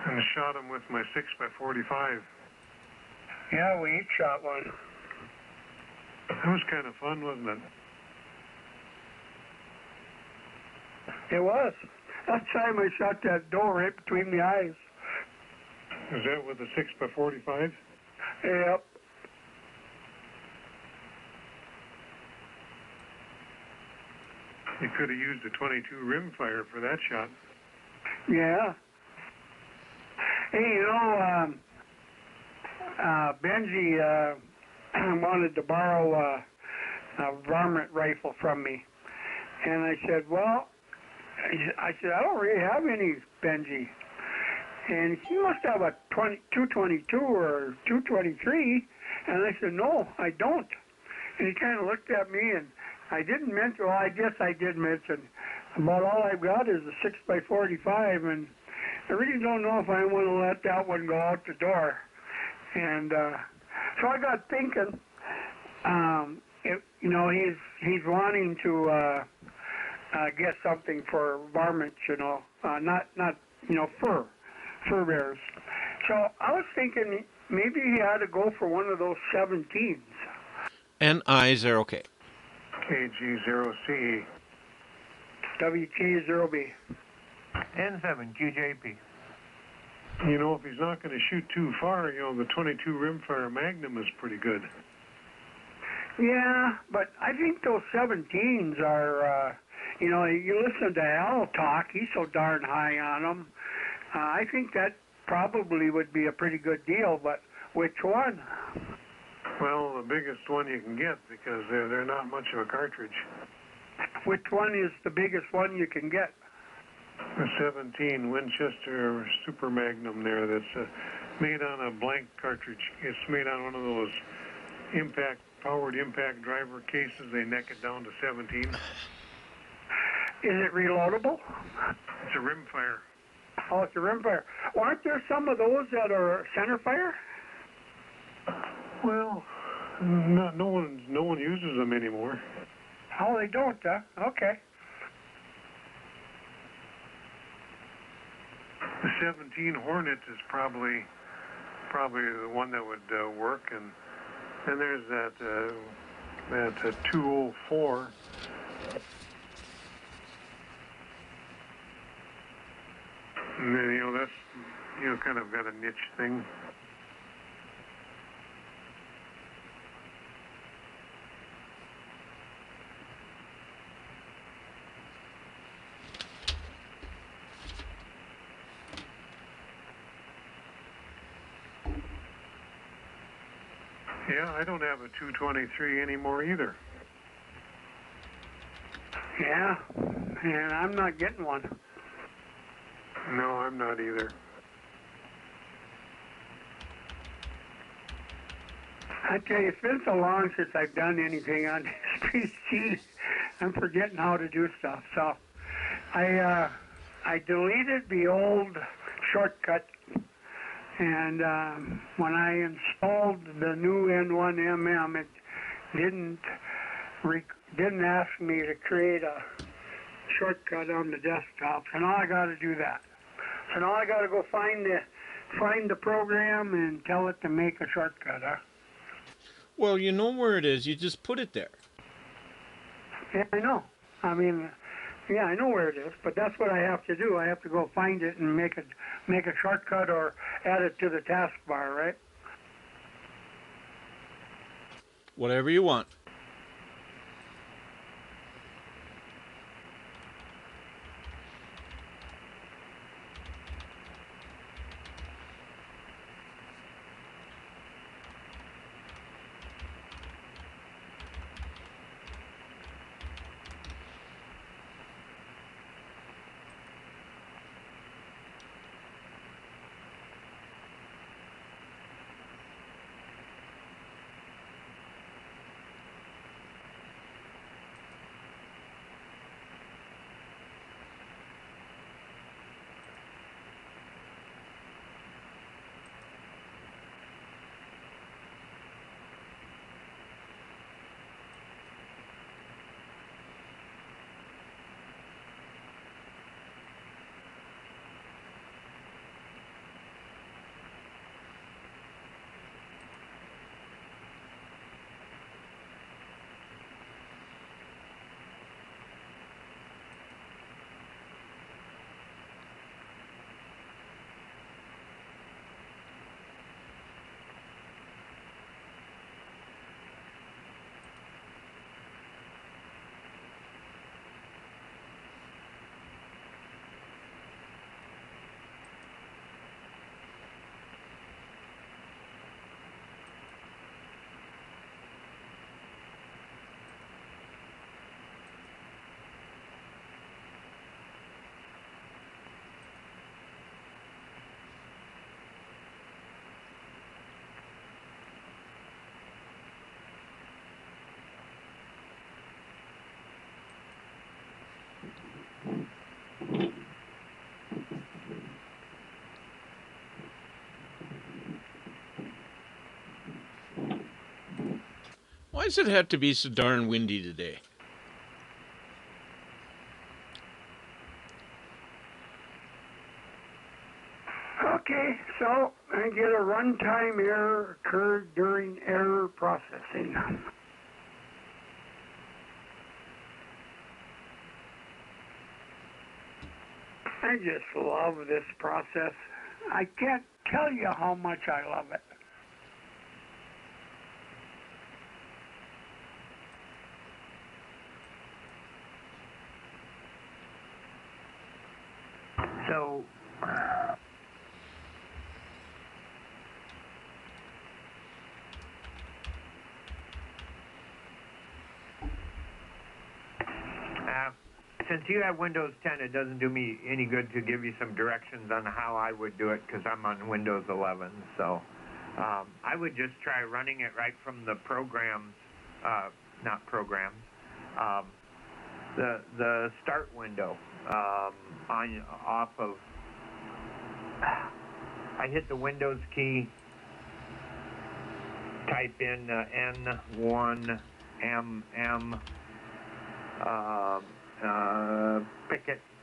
And shot him with my 6x45. Yeah, we each shot one. That was kind of fun, wasn't it? It was. That time I shot that doe right between the eyes. Is that with the 6x45? Yep. You could have used a 22 rimfire for that shot. Yeah. Hey, you know, Benji wanted to borrow a varmint rifle from me. And I said, well, I said, I don't really have any Benji. And he must have a 222 or 223. And I said, no, I don't. And he kind of looked at me, and I didn't mention, well, I guess I did mention, about all I've got is a 6x45, and I really don't know if I want to let that one go out the door. And so I got thinking, he's wanting to get something for varmints, not fur bears. So I was thinking maybe he had to go for one of those 17s. NI0K. KG0CE. WK0B. N7QJP. If he's not going to shoot too far, the 22 rimfire Magnum is pretty good. Yeah, but I think those 17s are, you listen to Al talk, he's so darn high on them. I think that probably would be a pretty good deal, but which one? Well, the biggest one you can get, because they're not much of a cartridge. Which one is the biggest one you can get? The 17 Winchester Super Magnum there, that's made on a blank cartridge. It's made on one of those powered impact driver cases. They neck it down to 17. Is it reloadable? It's a rimfire. Oh, it's a rimfire. Well, aren't there some of those that are center fire? Well, no one uses them anymore. Oh, they don't, huh? Okay. The 17 Hornet is probably the one that would work, and then there's that 204. And then, that's kind of got a niche thing. Yeah, I don't have a 223 anymore either. Yeah, and I'm not getting one. No, I'm not either. I tell you, it's been so long since I've done anything on this PC. I'm forgetting how to do stuff. So I deleted the old shortcut, and when I installed the new N1MM, it didn't ask me to create a shortcut on the desktop. So now I got to do that. So now I got to go find the program and tell it to make a shortcut, huh? Well, you know where it is. You just put it there. Yeah, I know. I mean, yeah, I know where it is, but that's what I have to do. I have to go find it and make a shortcut or add it to the taskbar, right? Whatever you want. Why does it have to be so darn windy today? Okay, so I get a runtime error occurred during error processing. I just love this process. I can't tell you how much I love it. So, since you have Windows 10, it doesn't do me any good to give you some directions on how I would do it because I'm on Windows 11. So I would just try running it right from the programs, not programs, the start window off of. I hit the Windows key, type in N1MM.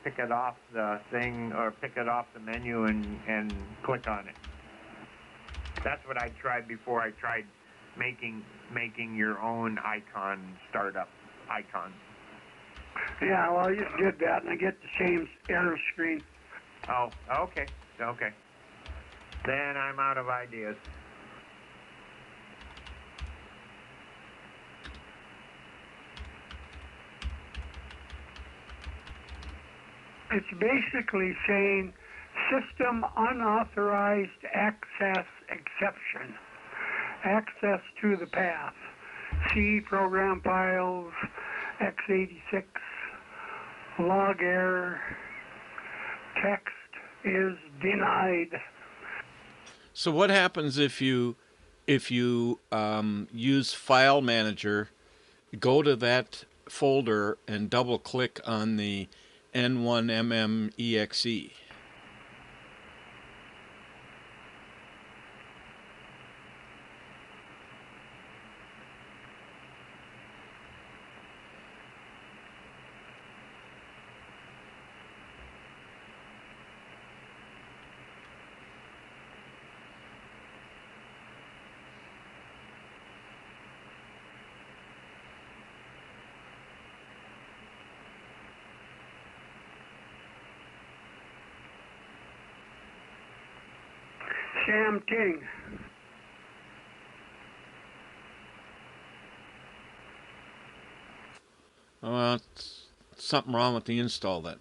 Pick it off the thing or pick it off the menu and click on it. That's what I tried before I tried making your own icon startup icon. Yeah, well, I just did that, and I get the same error screen. Oh, okay. Then I'm out of ideas. It's basically saying system unauthorized access exception. Access to the path. C program files, x86, log error, text is denied. So what happens if you use File Manager, go to that folder and double click on the N1MM.exe? Sam Ting. It's something wrong with the install then.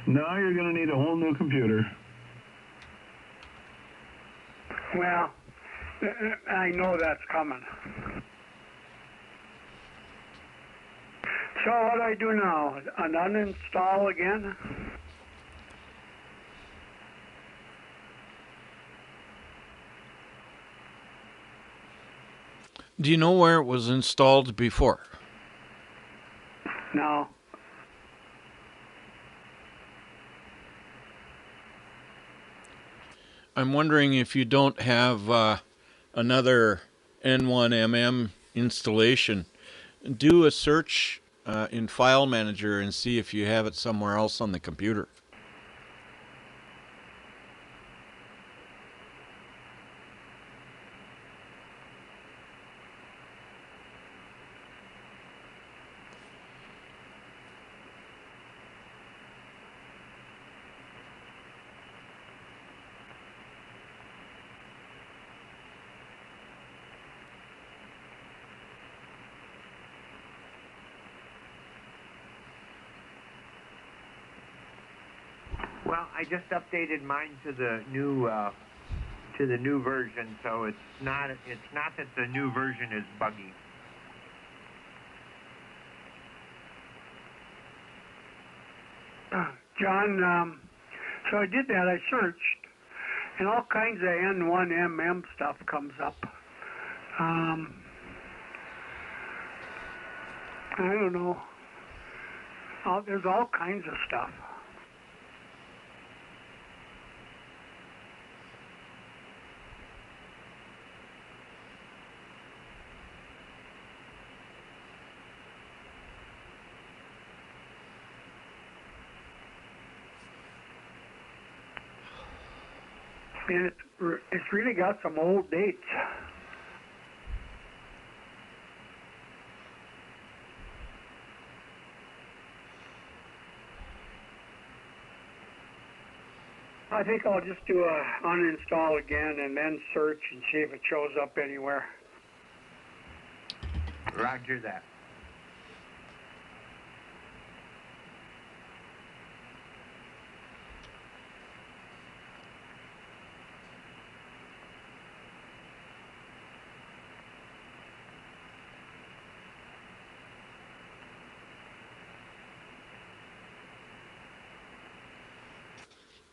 Now you're going to need a whole new computer. Well, I know that's coming. So what do I do now? An uninstall again? Do you know where it was installed before? No. I'm wondering if you don't have another N1MM installation. Do a search in File Manager and see if you have it somewhere else on the computer. Well, I just updated mine to the new version, so it's not that the new version is buggy. John, so I did that. I searched, and all kinds of N1MM stuff I don't know. There's all kinds of stuff. And it's really got some old dates. I think I'll just do a uninstall again and then search and see if it shows up anywhere. Roger that.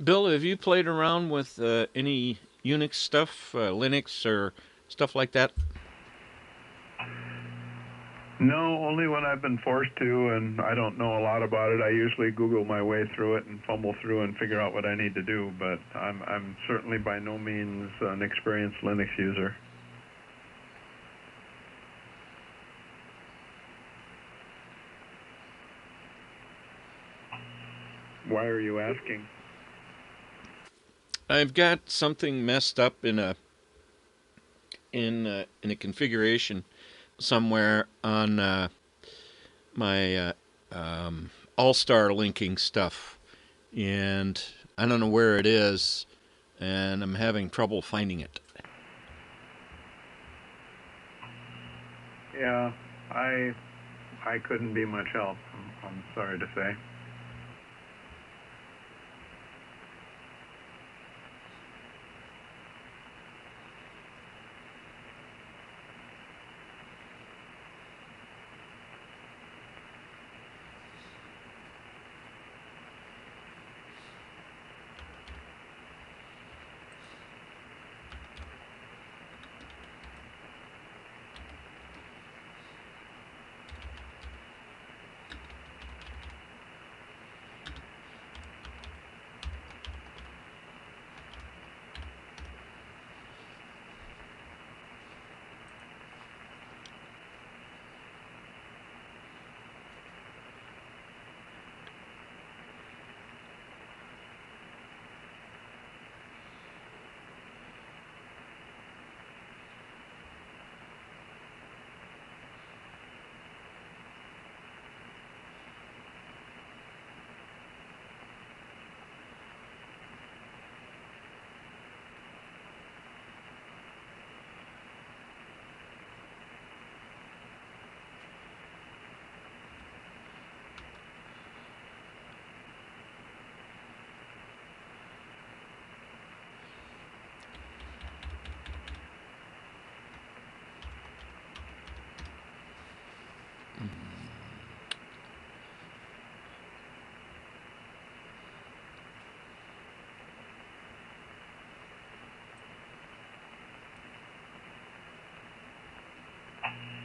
Bill, have you played around with any Unix stuff, Linux or stuff like that? No, only when I've been forced to, and I don't know a lot about it. I usually Google my way through it and fumble through and figure out what I need to do, but I'm certainly by no means an experienced Linux user. Why are you asking? I've got something messed up in a configuration somewhere on my All-Star linking stuff, and I don't know where it is, and I'm having trouble finding it. Yeah, I couldn't be much help. I'm sorry to say.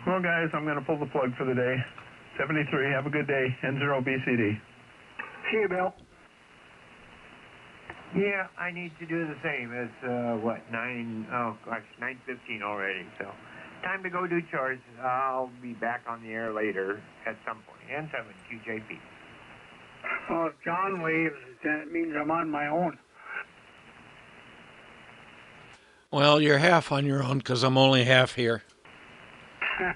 Well, guys, I'm going to pull the plug for the day. 73, have a good day. N0BCD. See you, Bill. Yeah, I need to do the same. It's, 9:15 already, so time to go do chores. I'll be back on the air later at some point. N7, QJP. Well, if John waves, then it means I'm on my own. Well, you're half on your own because I'm only half here. Have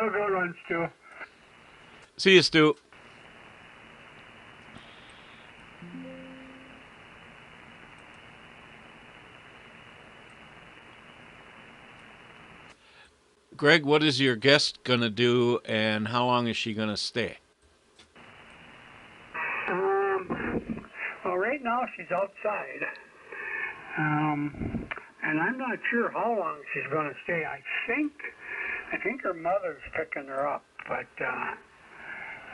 a good one, Stu. See you, Stu. Greg, what is your guest going to do, and how long is she going to stay? Well, right now she's outside. And I'm not sure how long she's going to stay. I think her mother's picking her up, but,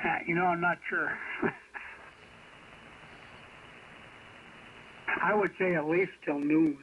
I'm not sure. I would say at least till noon.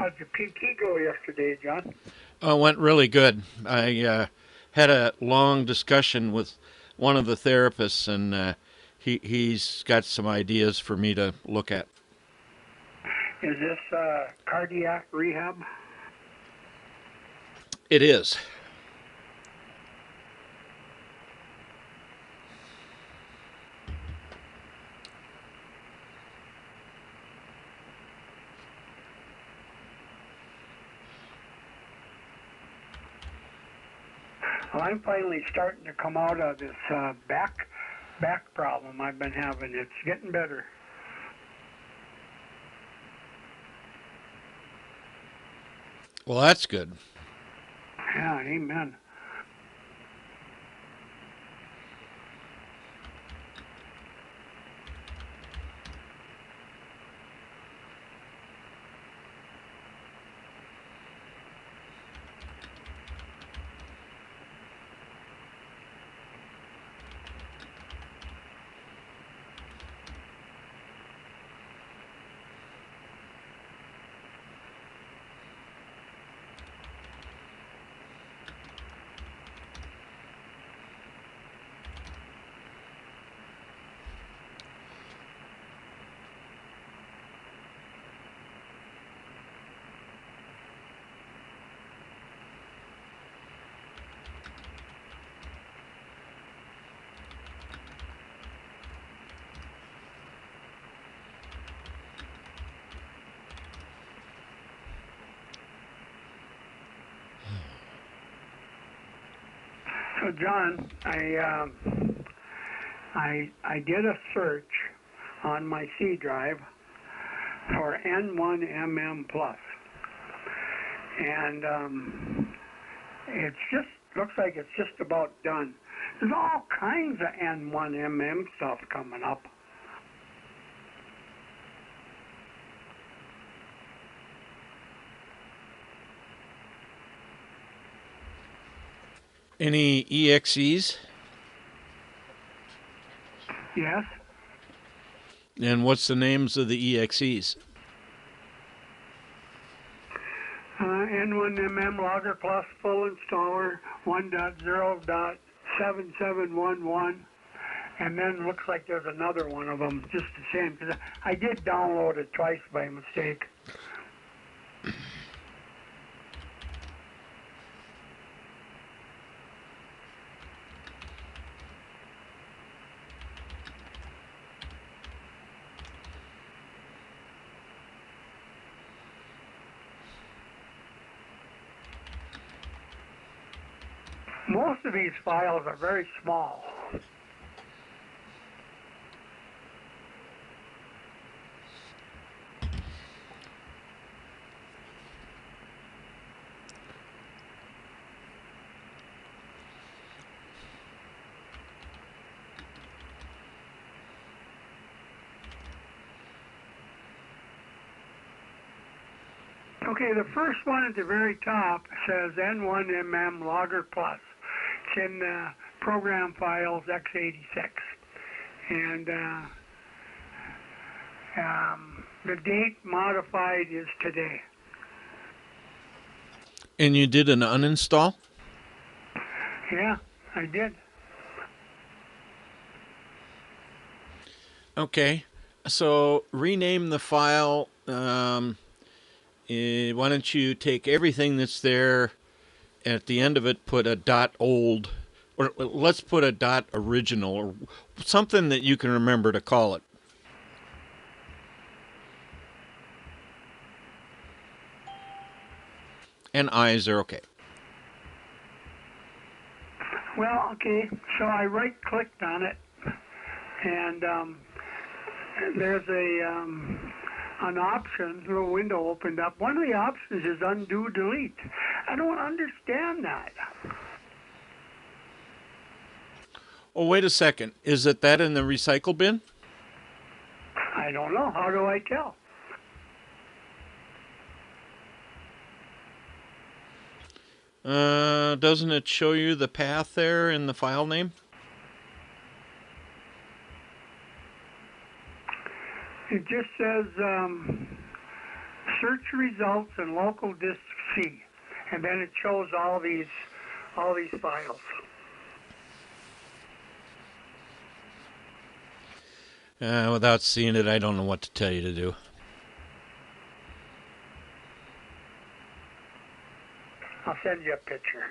How'd your PT go yesterday, John? Went really good. I had a long discussion with one of the therapists, and he's got some ideas for me to look at. Is this cardiac rehab? It is. Well, I'm finally starting to come out of this back problem I've been having. It's getting better. Well, that's good. Yeah, amen. So, John, I did a search on my C drive for N1MM plus, and it's just looks like it's just about done. There's all kinds of N1MM stuff coming up. Any EXEs? Yes. And what's the names of the EXEs? N1MM Logger Plus full installer 1.0.7711, and then looks like there's another one of them just the same, because I did download it twice by mistake. Most of these files are very small. Okay, the first one at the very top says N1MM Logger Plus. It's in Program Files x86. And the date modified is today. And you did an uninstall? Yeah, I did. Okay. So rename the file. Why don't you take everything that's there, and at the end of it put a dot old, or let's put a dot original, or something that you can remember to call it. And eyes are okay. Well, okay, so I right-clicked on it, and there's an option, a little window opened up. One of the options is undo delete. I don't understand that. Oh, wait a second. Is it that in the recycle bin? I don't know. How do I tell? Doesn't it show you the path there in the file name? It just says search results in local disk C, and then it shows all these files. Without seeing it, I don't know what to tell you to do. I'll send you a picture.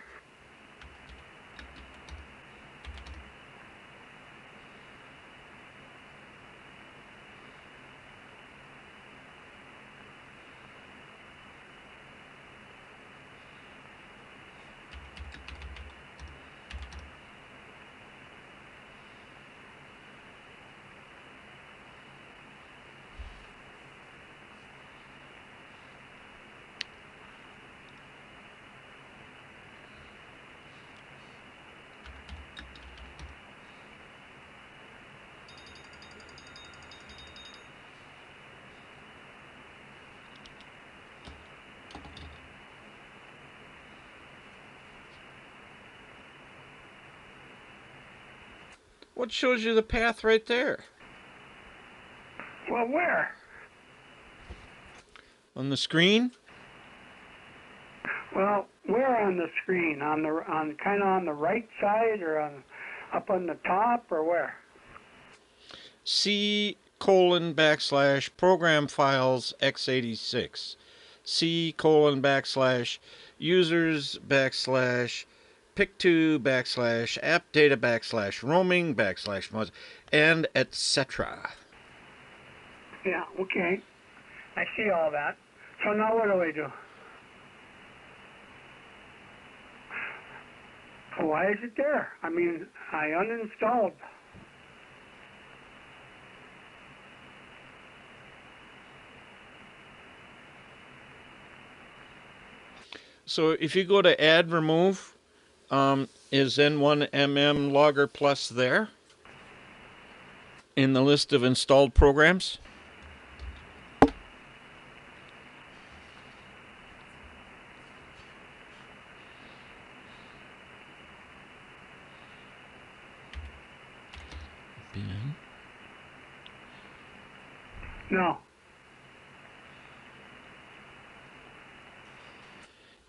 What shows you the path right there? Well, where? On the screen? Well, where on the screen? On kind of on the right side, or up on the top, or where? C:/ program files x86. C:/ users pic2 app data roaming / and etc. Yeah, okay. I see all that. So now what do I do? Why is it there? I mean, I uninstalled. So if you go to add remove, is N1MM Logger Plus there in the list of installed programs? Ben? No.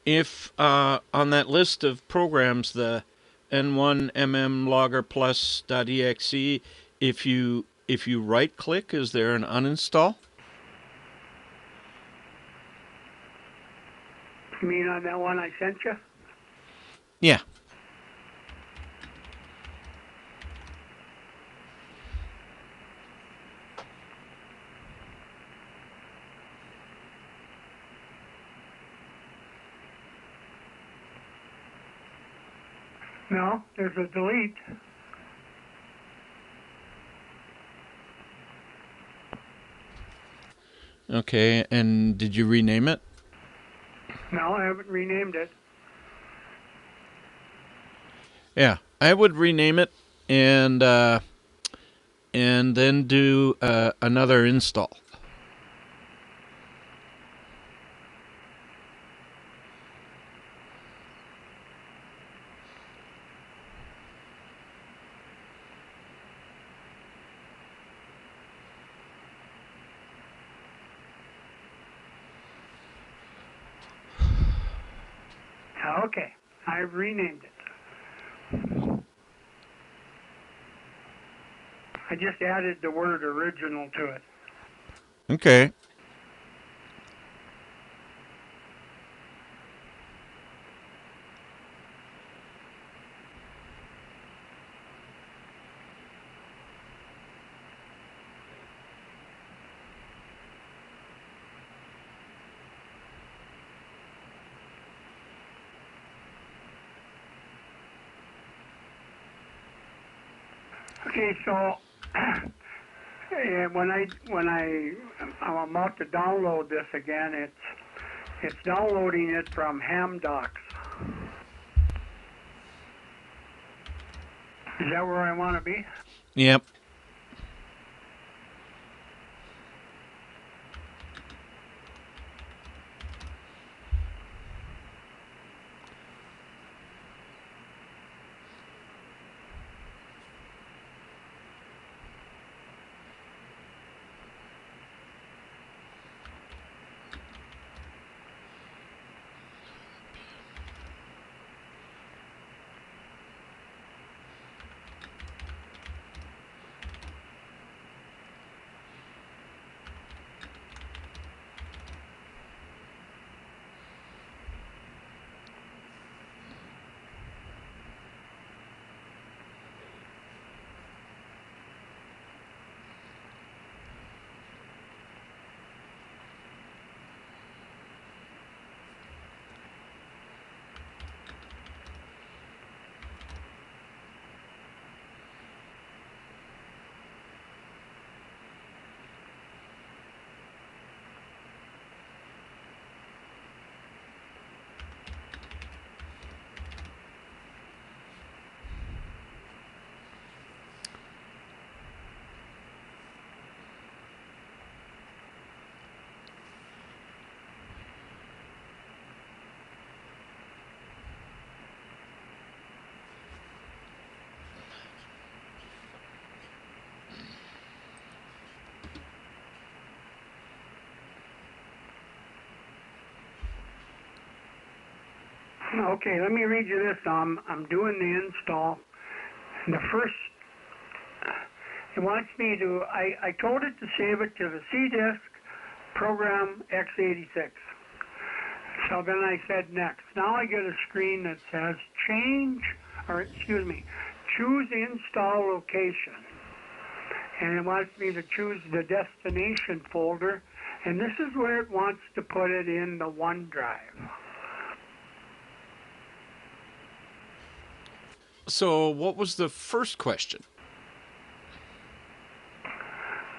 If on that list of programs, the N1MM Logger Plus.exe, if you right click, is there an uninstall? You mean on that one I sent you? Yeah. No, there's a delete. Okay, and did you rename it? No, I haven't renamed it. Yeah, I would rename it and then do another install. Okay, I've renamed it. I just added the word original to it. Okay. Okay, so when I'm about to download this again, it's downloading it from Hamdocs. Is that where I want to be? Yep. Okay, let me read you this. I'm doing the install. And the first, it wants me to, I told it to save it to the C disk program x86. So then I said next. Now I get a screen that says choose install location. And it wants me to choose the destination folder. And this is where it wants to put it in the OneDrive. So what was the first question?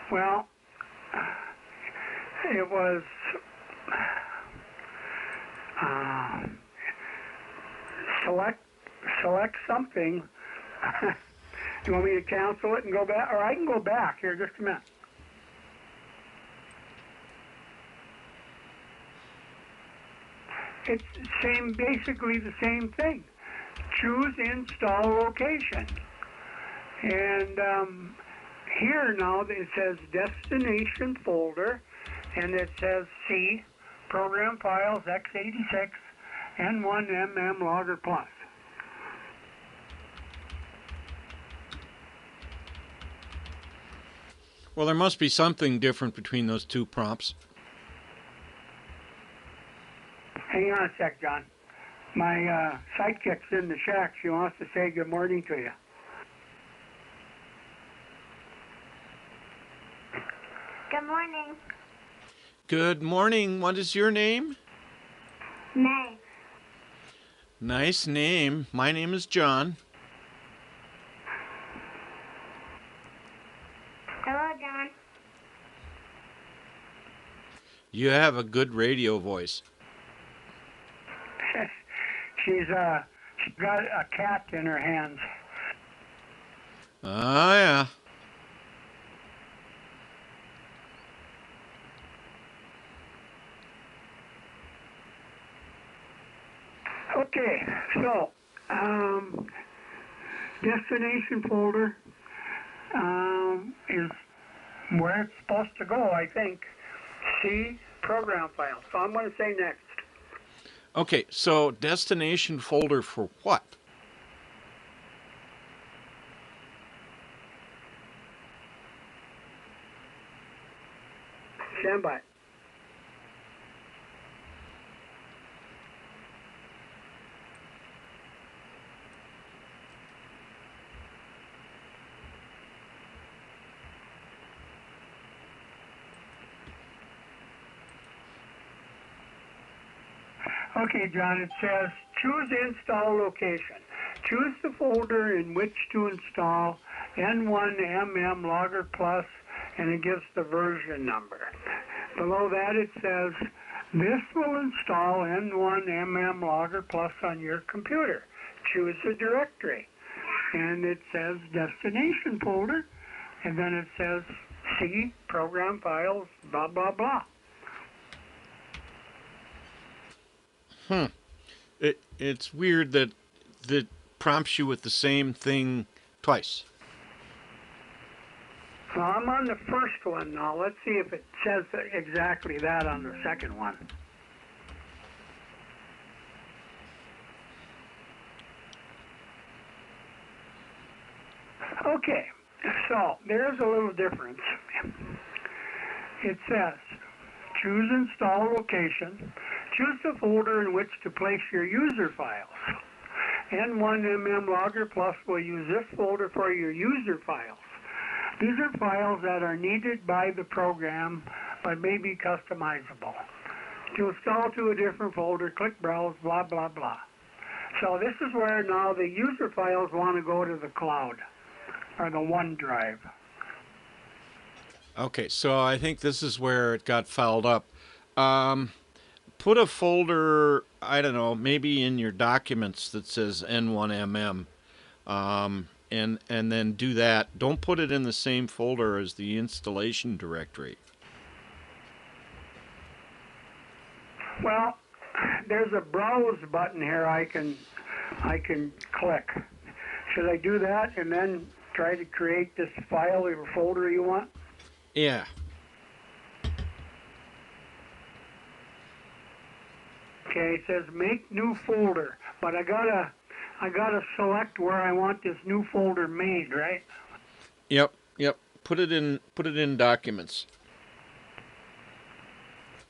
Well, it was select something. You want me to cancel it and go back? Or I can go back. Here, just a minute. It's basically the same thing. Choose install location. And here now it says destination folder, and it says C, program files x86, N1MM Logger Plus. Well, there must be something different between those two prompts. Hang on a sec, John. My sidekick's in the shack. She wants to say good morning to you. Good morning. Good morning. What is your name? May. Nice name. My name is John. Hello, John. You have a good radio voice. She's got a cat in her hands. Ah, yeah. Okay, so destination folder is where it's supposed to go, I think. C, program file. So I'm going to say next. Okay, so destination folder for what? Stand by. Okay, John, it says choose install location. Choose the folder in which to install N1MM Logger Plus, and it gives the version number. Below that it says, this will install N1MM Logger Plus on your computer. Choose a directory. And it says destination folder, and then it says C, program files, blah, blah, blah. It's weird that prompts you with the same thing twice. Well, I'm on the first one now. Let's see if it says exactly that on the second one. Okay, so there's a little difference. It says, choose install location. Choose the folder in which to place your user files. N1MM Logger Plus will use this folder for your user files. These are files that are needed by the program but may be customizable. To install to a different folder, click Browse, blah, blah, blah. So this is where now the user files want to go to the cloud, or the OneDrive. Okay, so I think this is where it got fouled up. Put a folder, I don't know, maybe in your documents that says N1MM, and then do that. Don't put it in the same folder as the installation directory. Well, there's a browse button here I can click. Should I do that and then try to create this file or folder you want? Yeah. Okay, it says make new folder, but I gotta select where I want this new folder made, right? Yep, yep. Put it in documents.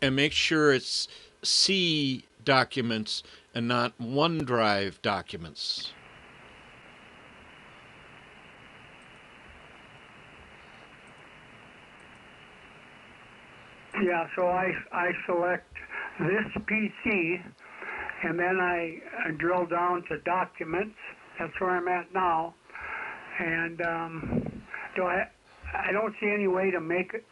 And make sure it's C documents and not OneDrive documents. Yeah, so I select this PC, and then I drill down to documents. That's where I'm at now. And do I don't see any way to make it.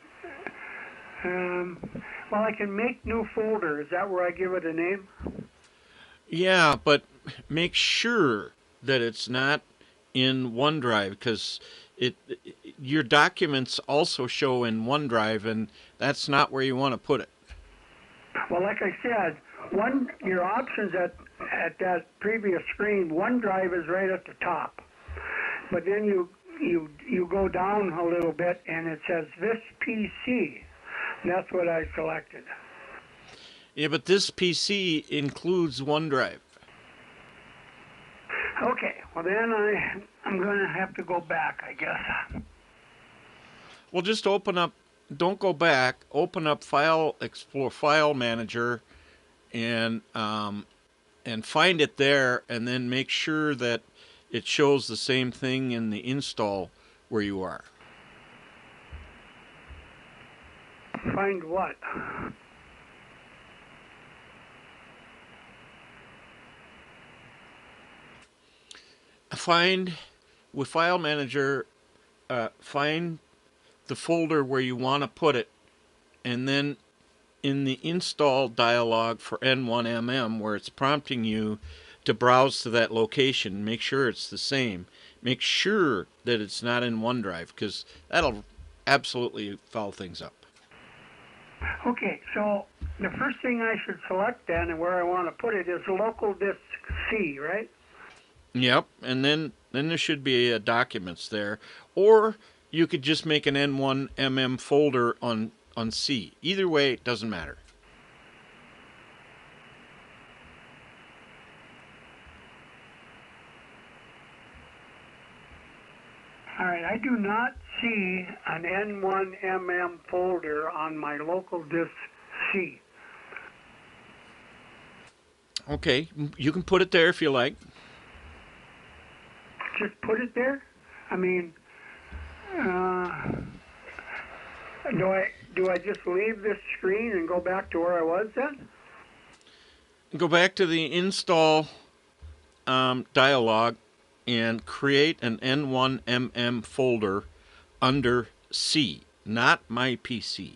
Well, I can make new folder. Is that where I give it a name? Yeah, but make sure that it's not in OneDrive because it your documents also show in OneDrive, and that's not where you want to put it. Well, like I said, your options at that previous screen, OneDrive is right at the top, but then you go down a little bit and it says this PC. That's what I selected. Yeah, but this PC includes OneDrive. Okay, well then I'm going to have to go back, I guess. Well, just open up. Don't go back. Open up File Explorer, File Manager, and find it there, and then make sure that it shows the same thing in the install where you are. Find what? Find with File Manager. Find the folder where you want to put it, and then in the install dialog for N1MM where it's prompting you to browse to that location, make sure it's the same. Make sure that it's not in OneDrive because that'll absolutely foul things up. Okay, so the first thing I should select then and where I want to put it is local disk C, right? Yep, and then there should be documents there, or you could just make an N1MM folder on C. Either way, it doesn't matter. All right, I do not see an N1MM folder on my local disk C. Okay, you can put it there if you like. Just put it there? I mean, do I just leave this screen and go back to where I was then? Go back to the install dialog and create an N1MM folder under C, not my PC.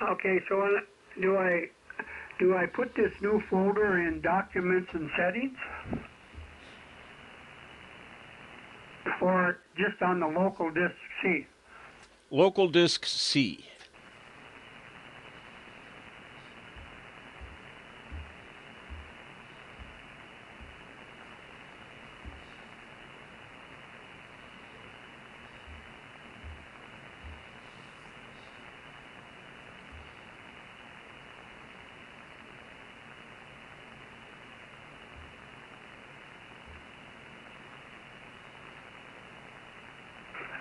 Okay, so do I put this new folder in documents and settings? Or just on the local disk C? Local disk C.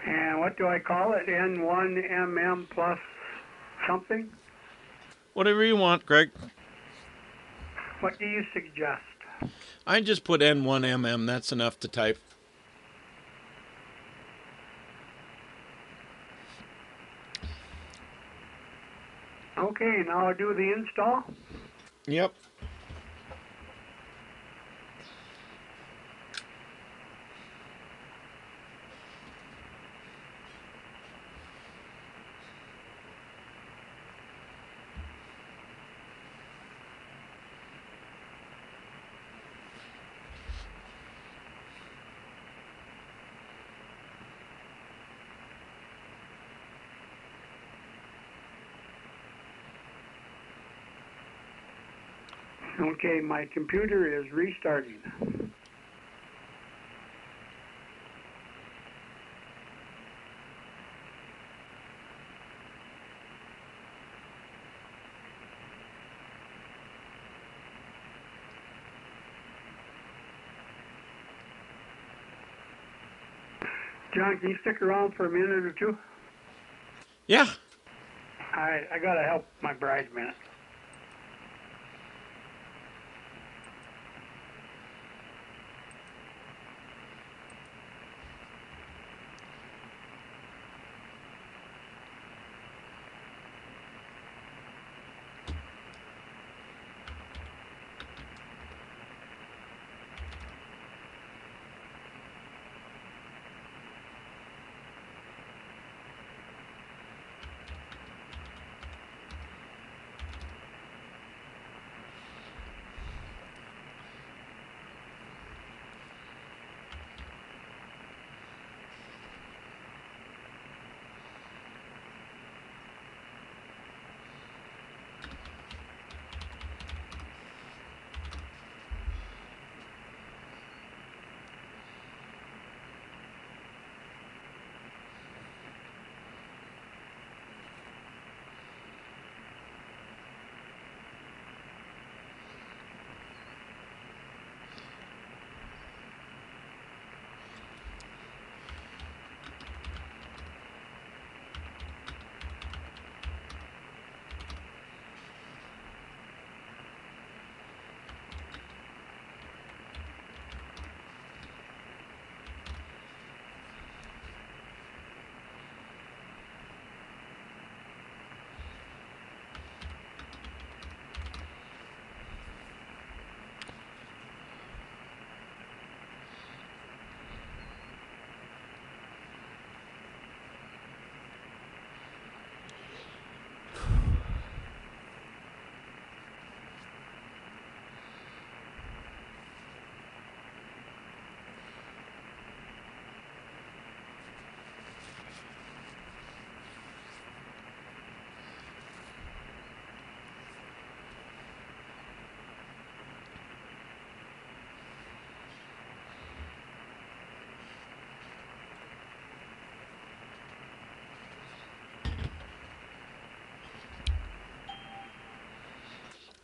And what do I call it? N1MM plus something? Whatever you want, Greg. What do you suggest? I just put N1MM, that's enough to type. Okay, now I'll do the install. Yep. Okay, my computer is restarting. John, can you stick around for a minute or two? Yeah. I gotta help my bride a minute.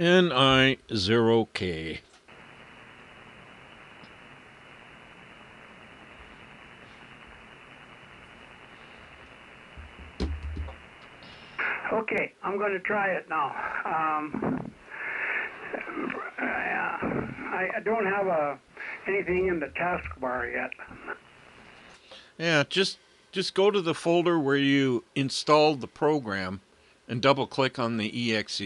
NI0K. Okay, I'm going to try it now. I don't have anything in the taskbar yet. Yeah, just go to the folder where you installed the program and double click on the exe.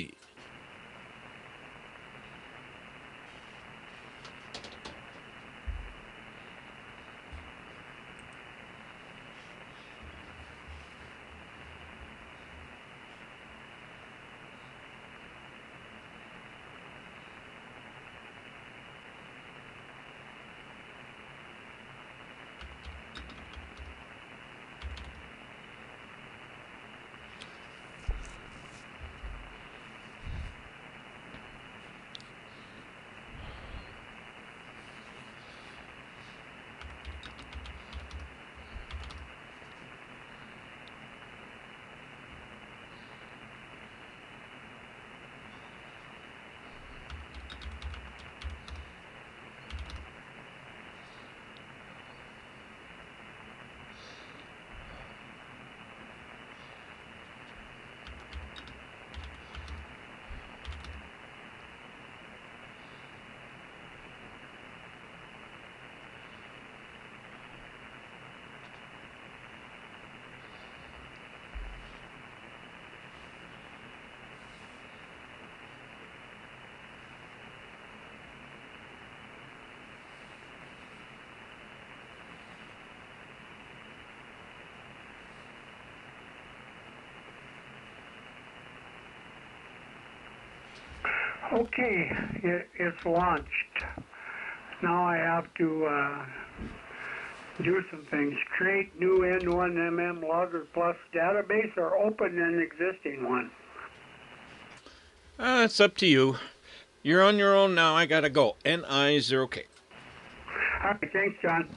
Okay, it's launched. Now I have to do some things. Create new N1MM Logger Plus database or open an existing one. It's up to you. You're on your own now. I gotta go. NI0K. All right, thanks, John.